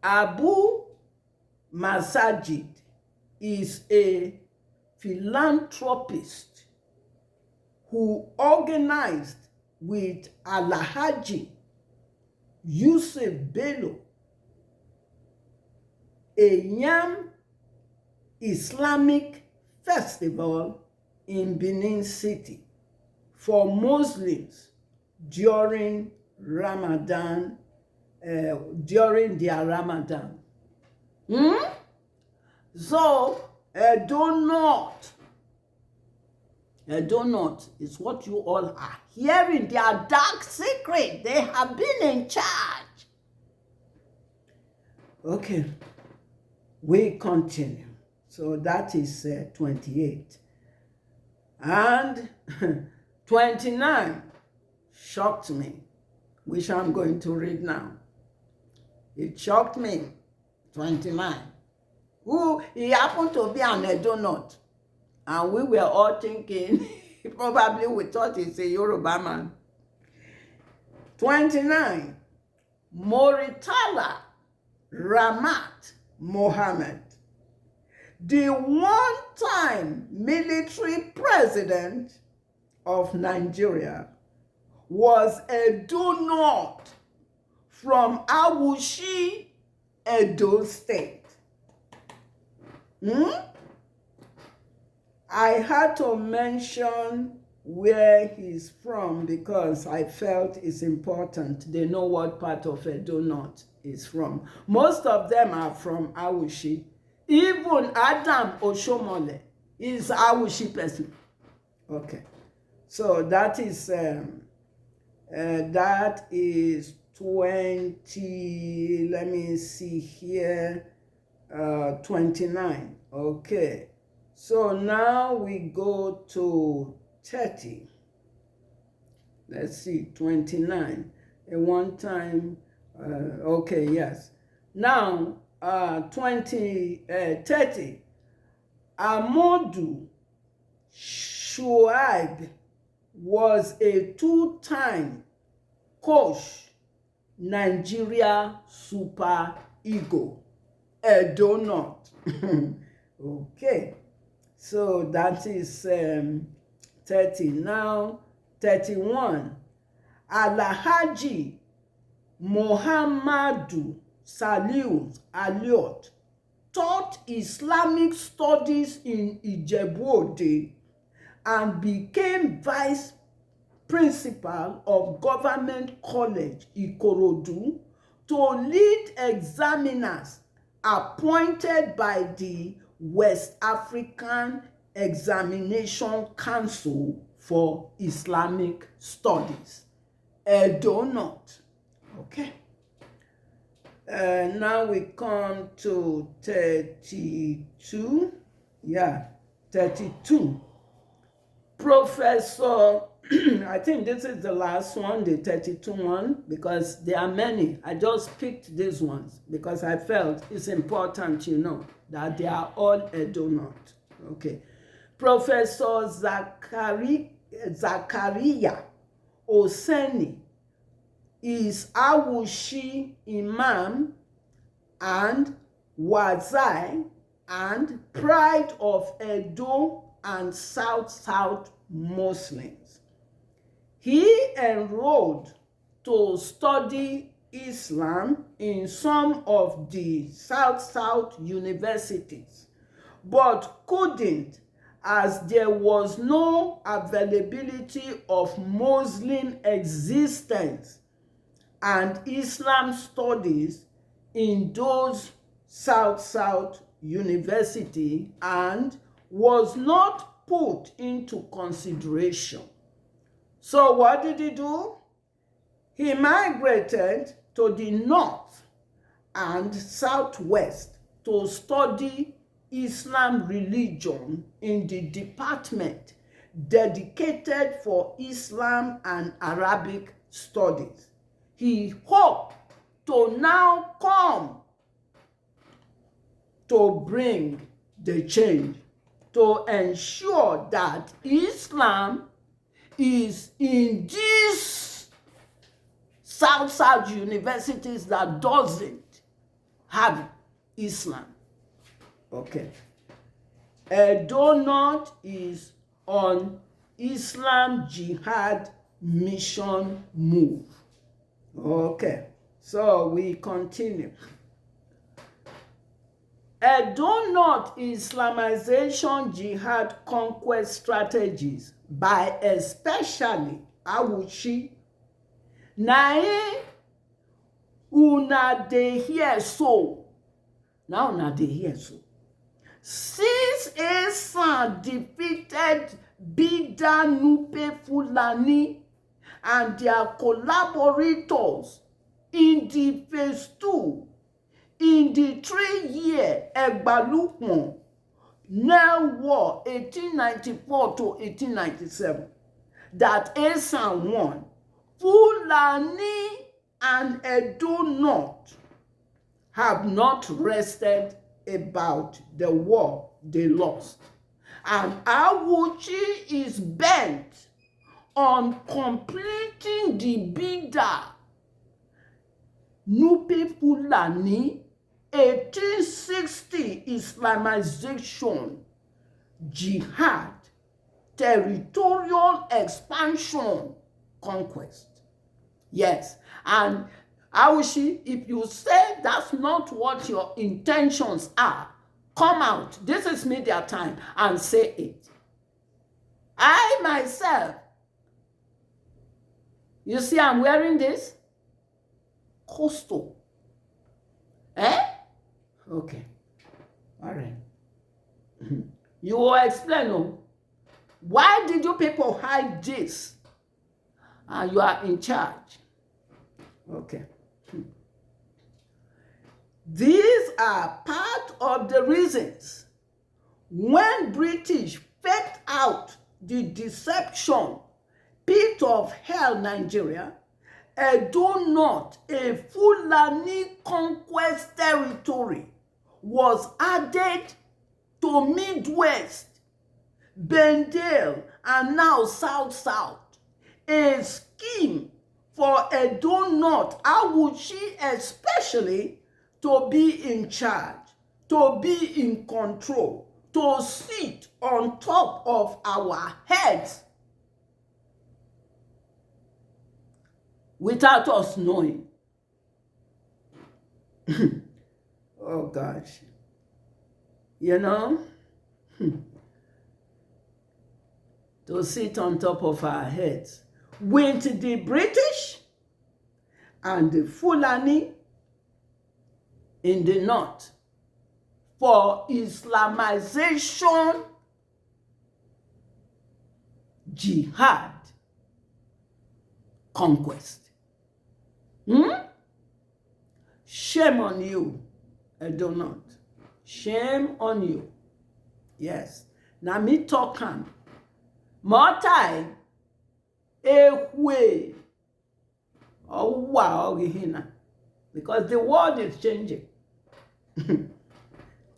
Abu Masajid is a philanthropist who organized with Alhaji Yusuf Bello a Yam Islamic festival in Benin City for Muslims during Ramadan, during their Ramadan. So, a donut is what you all are hearing. Their dark secret. They have been in charge. Okay, we continue. So that is 28. And 29 shocked me, which I'm going to read now. It shocked me. 29. Who he happened to be an donut. And we were all thinking, probably we thought he's a Yoruba man. 29. Moritala Ramat Mohammed, the one-time military president of Nigeria, was a donut from Awushi, Edo State. I had to mention where he's from because I felt it's important. They know what part of Edo North is from. Most of them are from Awushi. Even Adam Oshomole is Awushi person. Okay, so that is 20. Let me see here. 29. Okay, so now we go to 30. Let's see, 29. A one time. Okay, yes. Now 30. Amodu Shuaib was a two-time coach, Nigeria Super Eagle, Edo North. Okay, so that is 30. Now 31. Alhaji Muhammadu Saliu Aliot taught Islamic studies in Ijebu-Ode and became vice principal of Government College Ikorodu to lead examiners appointed by the West African Examination Council for Islamic Studies. Edo North. Okay. Now we come to 32. Yeah, 32. Professor, I think this is the last one, the 32 one, because there are many. I just picked these ones because I felt it's important, that they are all Edo North. Okay. Professor Zachariah Oseni is Awushi Imam and Wazai and Pride of Edo and South Muslims. He enrolled to study Islam in some of the South universities, but couldn't, as there was no availability of Muslim existence and Islam studies in those South university, and was not put into consideration. So what did he do? He migrated to the north and southwest to study Islam religion in the department dedicated for Islam and Arabic studies. He hoped to now come to bring the change, to ensure that Islam is in these South universities that doesn't have Islam. Okay. Edo North is on Islam Jihad mission move. Okay, so we continue. Edo North Islamization Jihad conquest strategies by especially Awuchi. Na una dey hear so. Now una dey hear so. Since Esan defeated Bida Nupe Fulani and their collaborators in the phase 2 in the 3-year Egbalukpon Nel War 1894 to 1897 that Esan won, Fulani and Edo North have not rested about the war they lost. And Awuchi is bent on completing the Bida Nupe Fulani 1860 Islamization Jihad territorial expansion conquest. Yes, and Awuchi, if you say that's not what your intentions are, come out. This is media time and say it. I myself, you see I'm wearing this? Coastal. Okay. All right. You will explain, why did you people hide this? And you are in charge. Okay. These are part of the reasons when British faked out the deception pit of hell Nigeria, Edo North, a Fulani conquest territory, was added to Midwest, Bendel, and now South, a scheme for Edo North, Awuchi especially, to be in charge, to be in control, to sit on top of our heads without us knowing. Oh gosh. To sit on top of our heads with the British and the Fulani in the north for Islamization jihad conquest. Shame on you, Edo North. Shame on you. Yes. Na me talk am. More time, ehwe, owa orihina. Because the world is changing.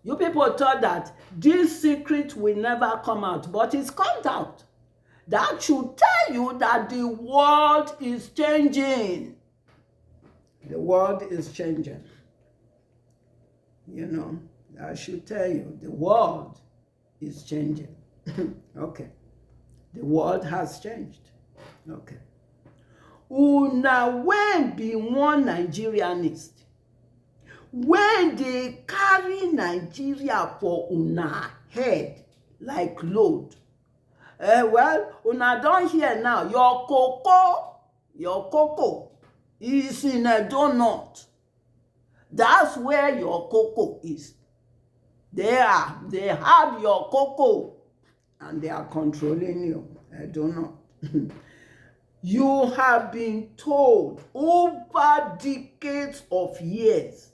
You people thought that this secret will never come out, but it's come out. That should tell you that the world is changing. The world is changing. You know, I should tell you, the world is changing. Okay. The world has changed. Okay. Una when be one Nigerianist, when they carry Nigeria for una head like load. Well, una don hear now, your cocoa is in a donut. That's where your cocoa is. They have your cocoa and they are controlling you. I don't know. You have been told over decades of years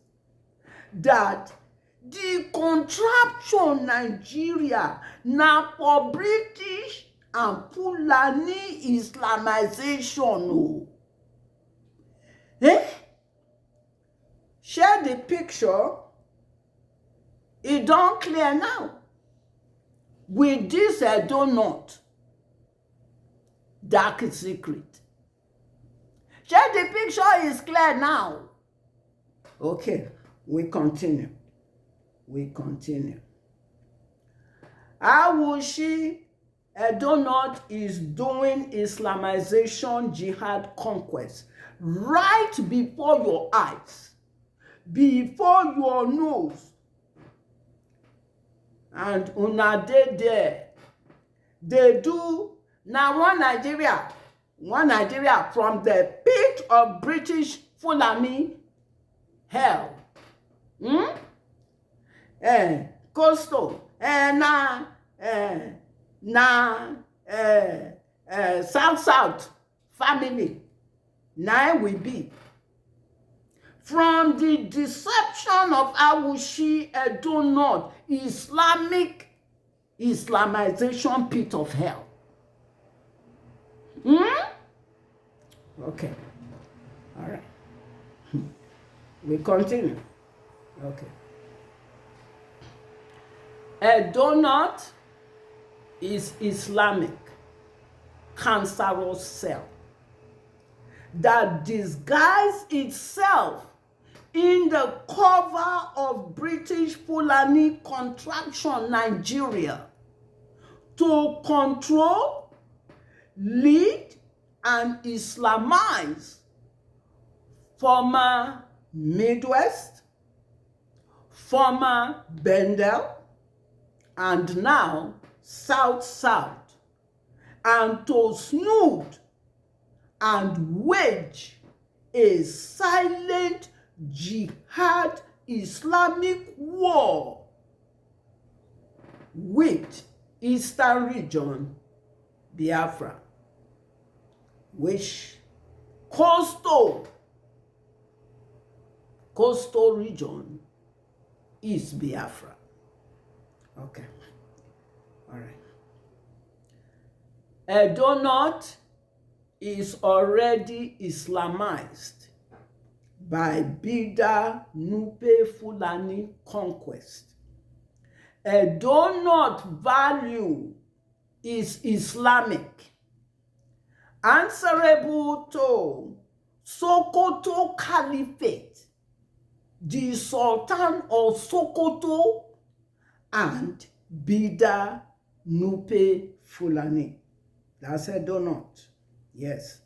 that the contraption Nigeria na for British and Fulani Islamization. Share the picture. It don't clear now. With this donut, dark secret. Share the picture is clear now. Okay, we continue. Awushi Edonot is doing Islamization jihad conquest right before your eyes, before your nose. And una dey there. They do now one Nigeria from the pit of British Fulani hell. Coastal South family now will be from the deception of Awushi Edo North Islamization pit of hell. Okay. All right. We continue. Okay. Edo North is Islamic cancerous cell that disguises itself in the cover of British Fulani contraction Nigeria to control, lead, and Islamize former Midwest, former Bendel, and now South, and to snoot and wage a silent jihad Islamic war with Eastern region Biafra, which coastal region is Biafra. Okay. All right. Edo North is already Islamized by Bida Nupe Fulani conquest. Edo North value is Islamic, answerable to Sokoto Caliphate, the Sultan of Sokoto, and Bida Nupe Fulani. That's Edo North. Yes.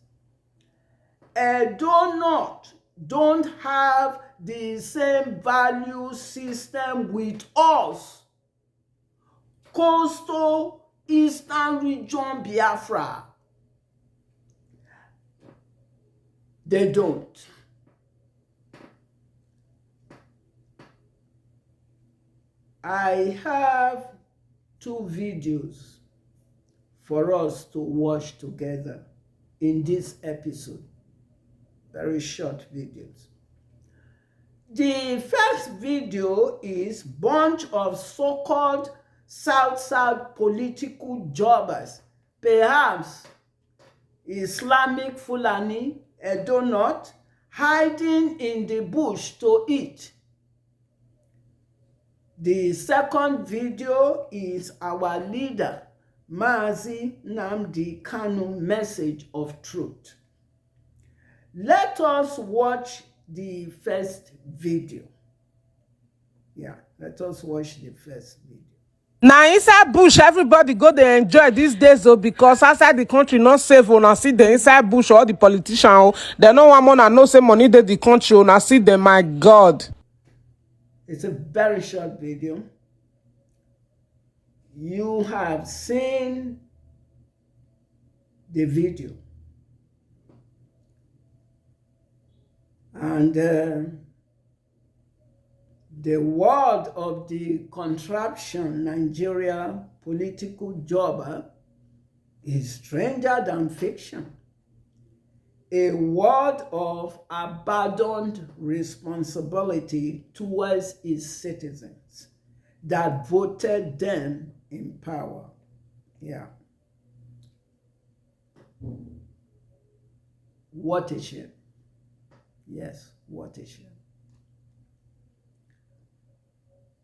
Edo North don't have the same value system with us. Coastal Eastern region Biafra. They don't. I have 2 videos for us to watch together in this episode. Very short videos. The first video is bunch of so-called South political jobbers, perhaps Islamic Fulani, Edo North, hiding in the bush to eat. The second video is our leader, Mazi Nnamdi Kanu, message of truth. Let us watch the first video. Yeah, let us watch the first video. Now inside bush everybody go dey enjoy these days though, because outside the country not safe. Una see the inside bush, all the politicians they no one more no say money dey the country. Una see them, my God. It's a very short video. You have seen the video, and the word of the contraption Nigeria political jobber is stranger than fiction. A word of abandoned responsibility towards its citizens that voted them in power. Yeah. What a shame. Yes, what a shame.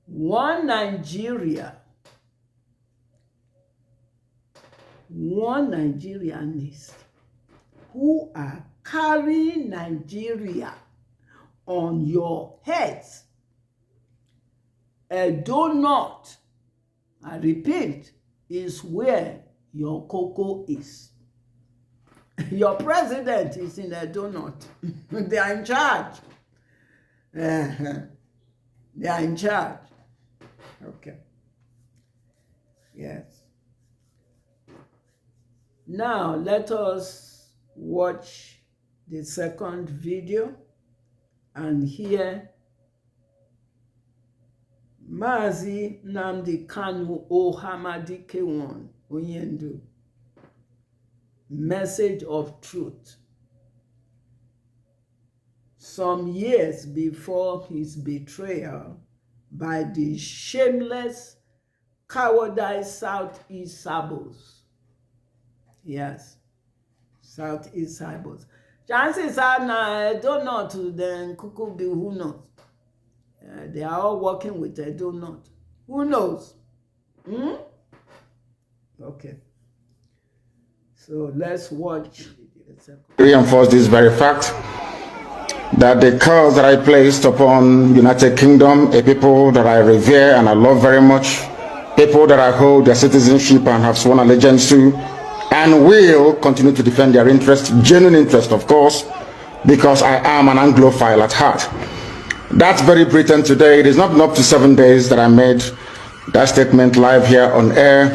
One Nigerianist who are carrying Nigeria on your heads. Edo North, I repeat, is where your cocoa is. Your president is in Edo North. They are in charge. They are in charge. Okay. Yes. Now let us watch the second video and hear Mazi Nnamdi Kanu Ohamadi K1 Onyendu, message of truth. Some years before his betrayal by the shameless, cowardized Southeast Sabos. Yes, Southeast Sabos. Chances are now, Edo North to then Kuku be who knows. They are all working with Edo North. Who knows? Okay. So let's watch. Reinforce this very fact that the curse that I placed upon United Kingdom, a people that I revere and I love very much, people that I hold their citizenship and have sworn allegiance to, and will continue to defend their interest, genuine interest of course, because I am an Anglophile at heart. That's very Britain today. It is not up to 7 days that I made that statement live here on air.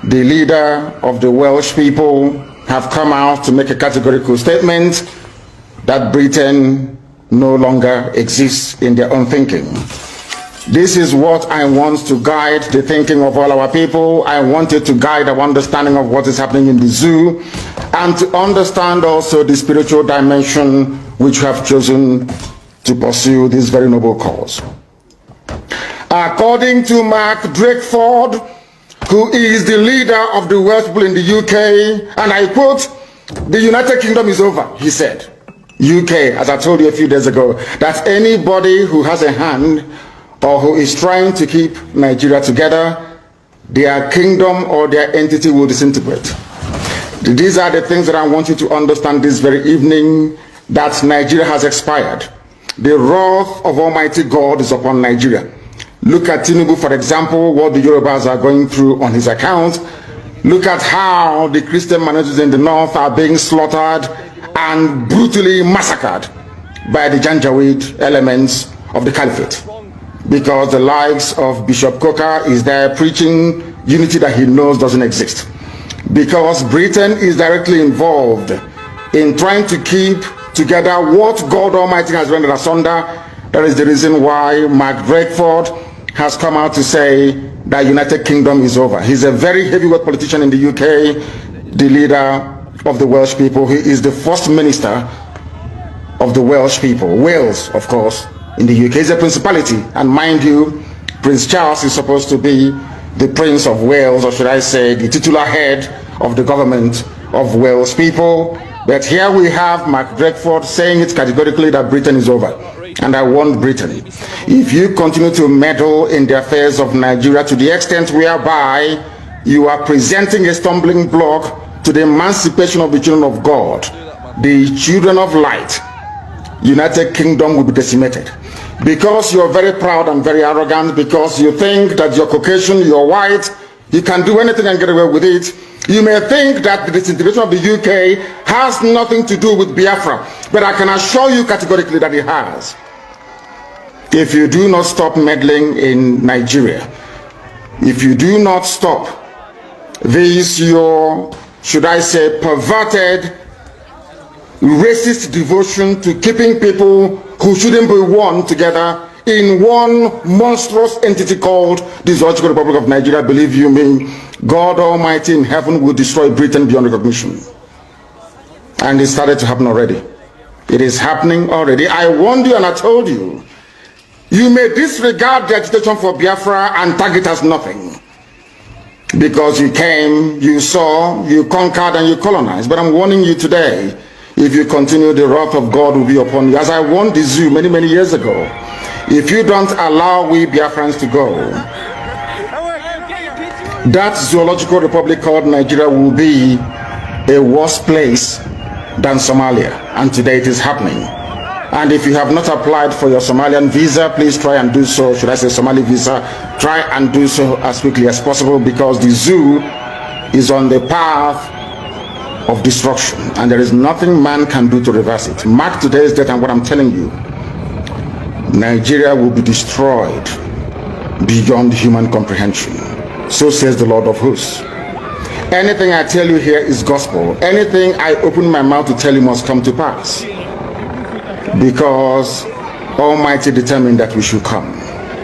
The leader of the Welsh people have come out to make a categorical statement that Britain no longer exists in their own thinking. This is what I want to guide the thinking of all our people. I want it to guide our understanding of what is happening in the zoo, and to understand also the spiritual dimension which we have chosen to pursue this very noble cause. According to Mark Drakeford, who is the leader of the Welsh people in the UK, and I quote, "The United Kingdom is over," he said. UK, as I told you a few days ago, that anybody who has a hand or who is trying to keep Nigeria together, their kingdom or their entity will disintegrate. These are the things that I want you to understand this very evening, that Nigeria has expired. The wrath of Almighty God is upon Nigeria. Look at Tinubu, for example, what the Yorubas are going through on his account. Look at how the Christian minorities in the north are being slaughtered and brutally massacred by the Janjaweed elements of the caliphate. Because the likes of Bishop Coker is there preaching unity that he knows doesn't exist. Because Britain is directly involved in trying to keep together what God Almighty has rendered asunder. That is the reason why Mark Drakeford has come out to say that United Kingdom is over. He's a very heavyweight politician in the UK, the leader of the Welsh people. He is the first minister of the Welsh people. Wales, of course, in the UK is a principality. And mind you, Prince Charles is supposed to be the Prince of Wales, or should I say, the titular head of the government of Wales people. But here we have Mark Drakeford saying it categorically that Britain is over. And I warn Britain, if you continue to meddle in the affairs of Nigeria to the extent whereby you are presenting a stumbling block to the emancipation of the children of God, the children of light, United Kingdom will be decimated. Because you're very proud and very arrogant, because you think that you're Caucasian, you're white, you can do anything and get away with it, you may think that the disintegration of the UK has nothing to do with Biafra, but I can assure you categorically that it has. If you do not stop meddling in Nigeria, if you do not stop this, your, should I say, perverted, racist devotion to keeping people who shouldn't be one together in one monstrous entity called the Zoological Republic of Nigeria, believe you me, God Almighty in heaven will destroy Britain beyond recognition. And it started to happen already. It is happening already. I warned you and I told you, you may disregard the agitation for Biafra and tag it as nothing. Because you came, you saw, you conquered and you colonized. But I'm warning you today, if you continue, the wrath of God will be upon you. As I warned the zoo many, many years ago, if you don't allow we Biafrans to go, that zoological republic called Nigeria will be a worse place than Somalia. And today it is happening. And if you have not applied for your Somalian visa, please try and do so. Should I say Somali visa? Try and do so as quickly as possible, because the zoo is on the path of destruction, and there is nothing man can do to reverse it. Mark today's date and what I'm telling you. Nigeria will be destroyed beyond human comprehension. So says the Lord of hosts. Anything I tell you here is gospel. Anything I open my mouth to tell you must come to pass. Because Almighty determined that we should come.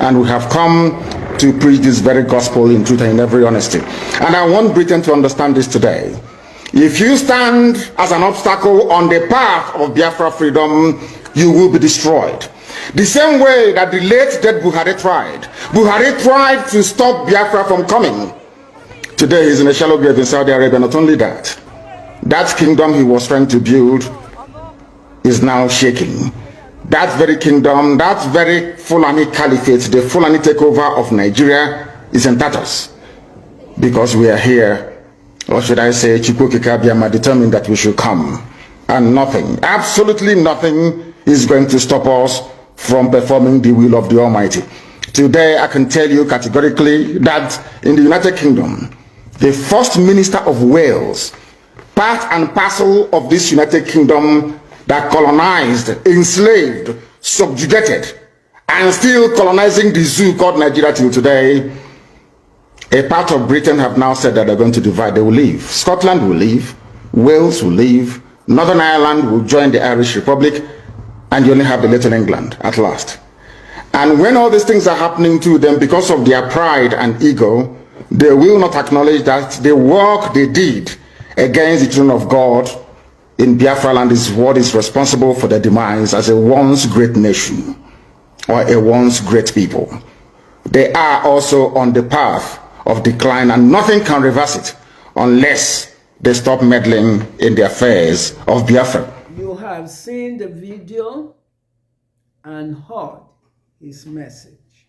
And we have come to preach this very gospel in truth and in every honesty. And I want Britain to understand this today. If you stand as an obstacle on the path of Biafra freedom, you will be destroyed. The same way that the late dead Buhari tried. Buhari tried to stop Biafra from coming. Today he's in a shallow grave in Saudi Arabia. Not only that, that kingdom he was trying to build is now shaking. That very kingdom, that very Fulani caliphate, the Fulani takeover of Nigeria is in tatters. Because we are here, or should I say, Chukwuka Kabiyama determined that we should come. And nothing, absolutely nothing is going to stop us from performing the will of the Almighty. Today, I can tell you categorically that in the United Kingdom, the First Minister of Wales, part and parcel of this United Kingdom that colonized, enslaved, subjugated, and still colonizing the zoo called Nigeria till today, a part of Britain have now said that they're going to divide. They will leave. Scotland will leave. Wales will leave. Northern Ireland will join the Irish Republic, and you only have the Little England at last. And when all these things are happening to them because of their pride and ego, they will not acknowledge that the work they did against the children of God in Biafra land is what is responsible for their demise as a once great nation or a once great people. They are also on the path of decline, and nothing can reverse it unless they stop meddling in the affairs of Biafra. You have seen the video and heard his message.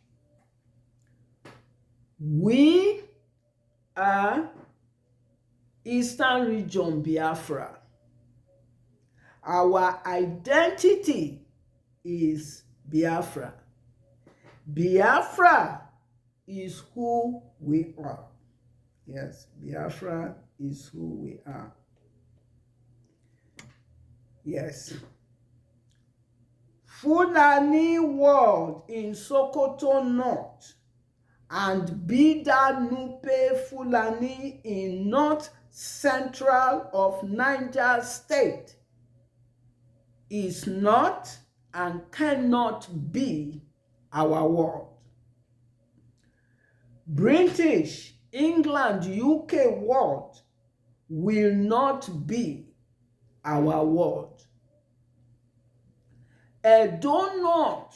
We are Eastern Region Biafra. Our identity is Biafra. Biafra is who we are. Yes, Biafra is who we are. Yes. Fulani ward in Sokoto North and Bida Nupe Fulani in North Central of Niger State is not and cannot be our world. British, England, UK world will not be our world. A donut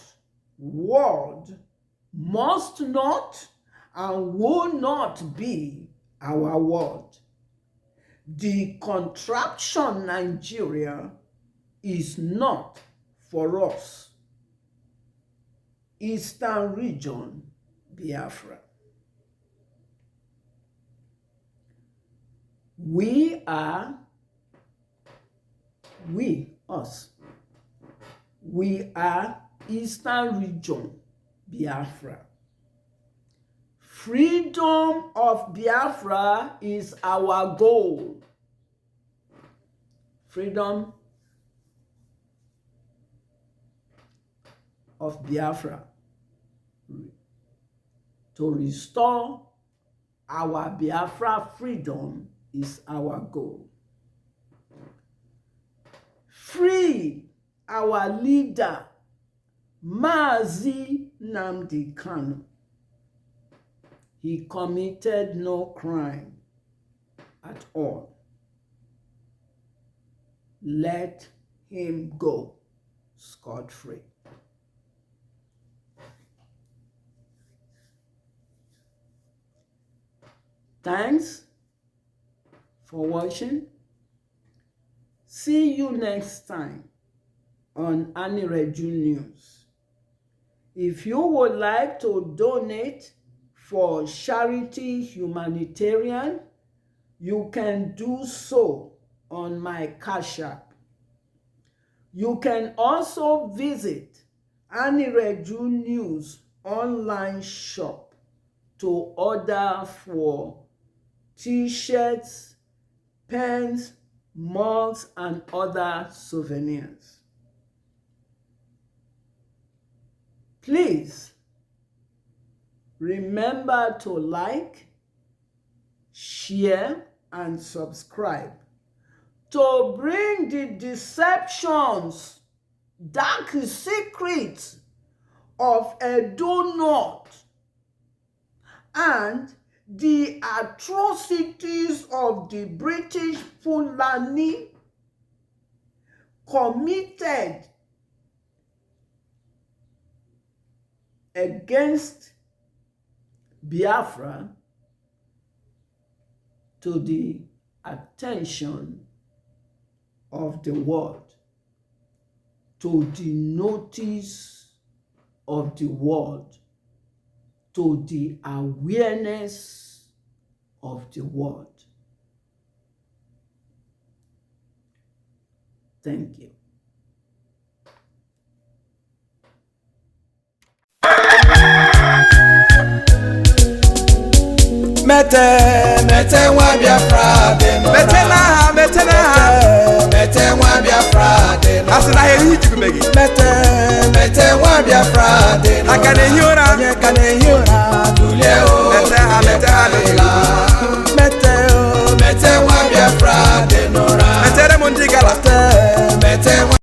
world must not and will not be our world. The contraption Nigeria is not for us. Eastern region, Biafra. We are Eastern region, Biafra. Freedom of Biafra is our goal. Freedom of Biafra. To restore our Biafra freedom is our goal. Free our leader, Mazi Nnamdi Kanu. He committed no crime at all. Let him go scot-free. Thanks for watching. See you next time on Anireju News. If you would like to donate for charity humanitarian, you can do so on my Cash App. You can also visit Anireju News online shop to order for t-shirts, pens, mugs, and other souvenirs. Please remember to like, share, and subscribe to bring the deceptions, dark secrets of a donut and the atrocities of the British Fulani committed against Biafra to the attention of the world, to the notice of the world, to the awareness of the world. Thank you. Mete nwa Biafra dị n'ụra. Mete na ha. Mete nwa Biafra dị n'ụra. Asị na ha ehi jikubegi. Mete nwa Biafra dị n'ụra. Aka na-ehi ụra. Onye ka na-ehi ụra.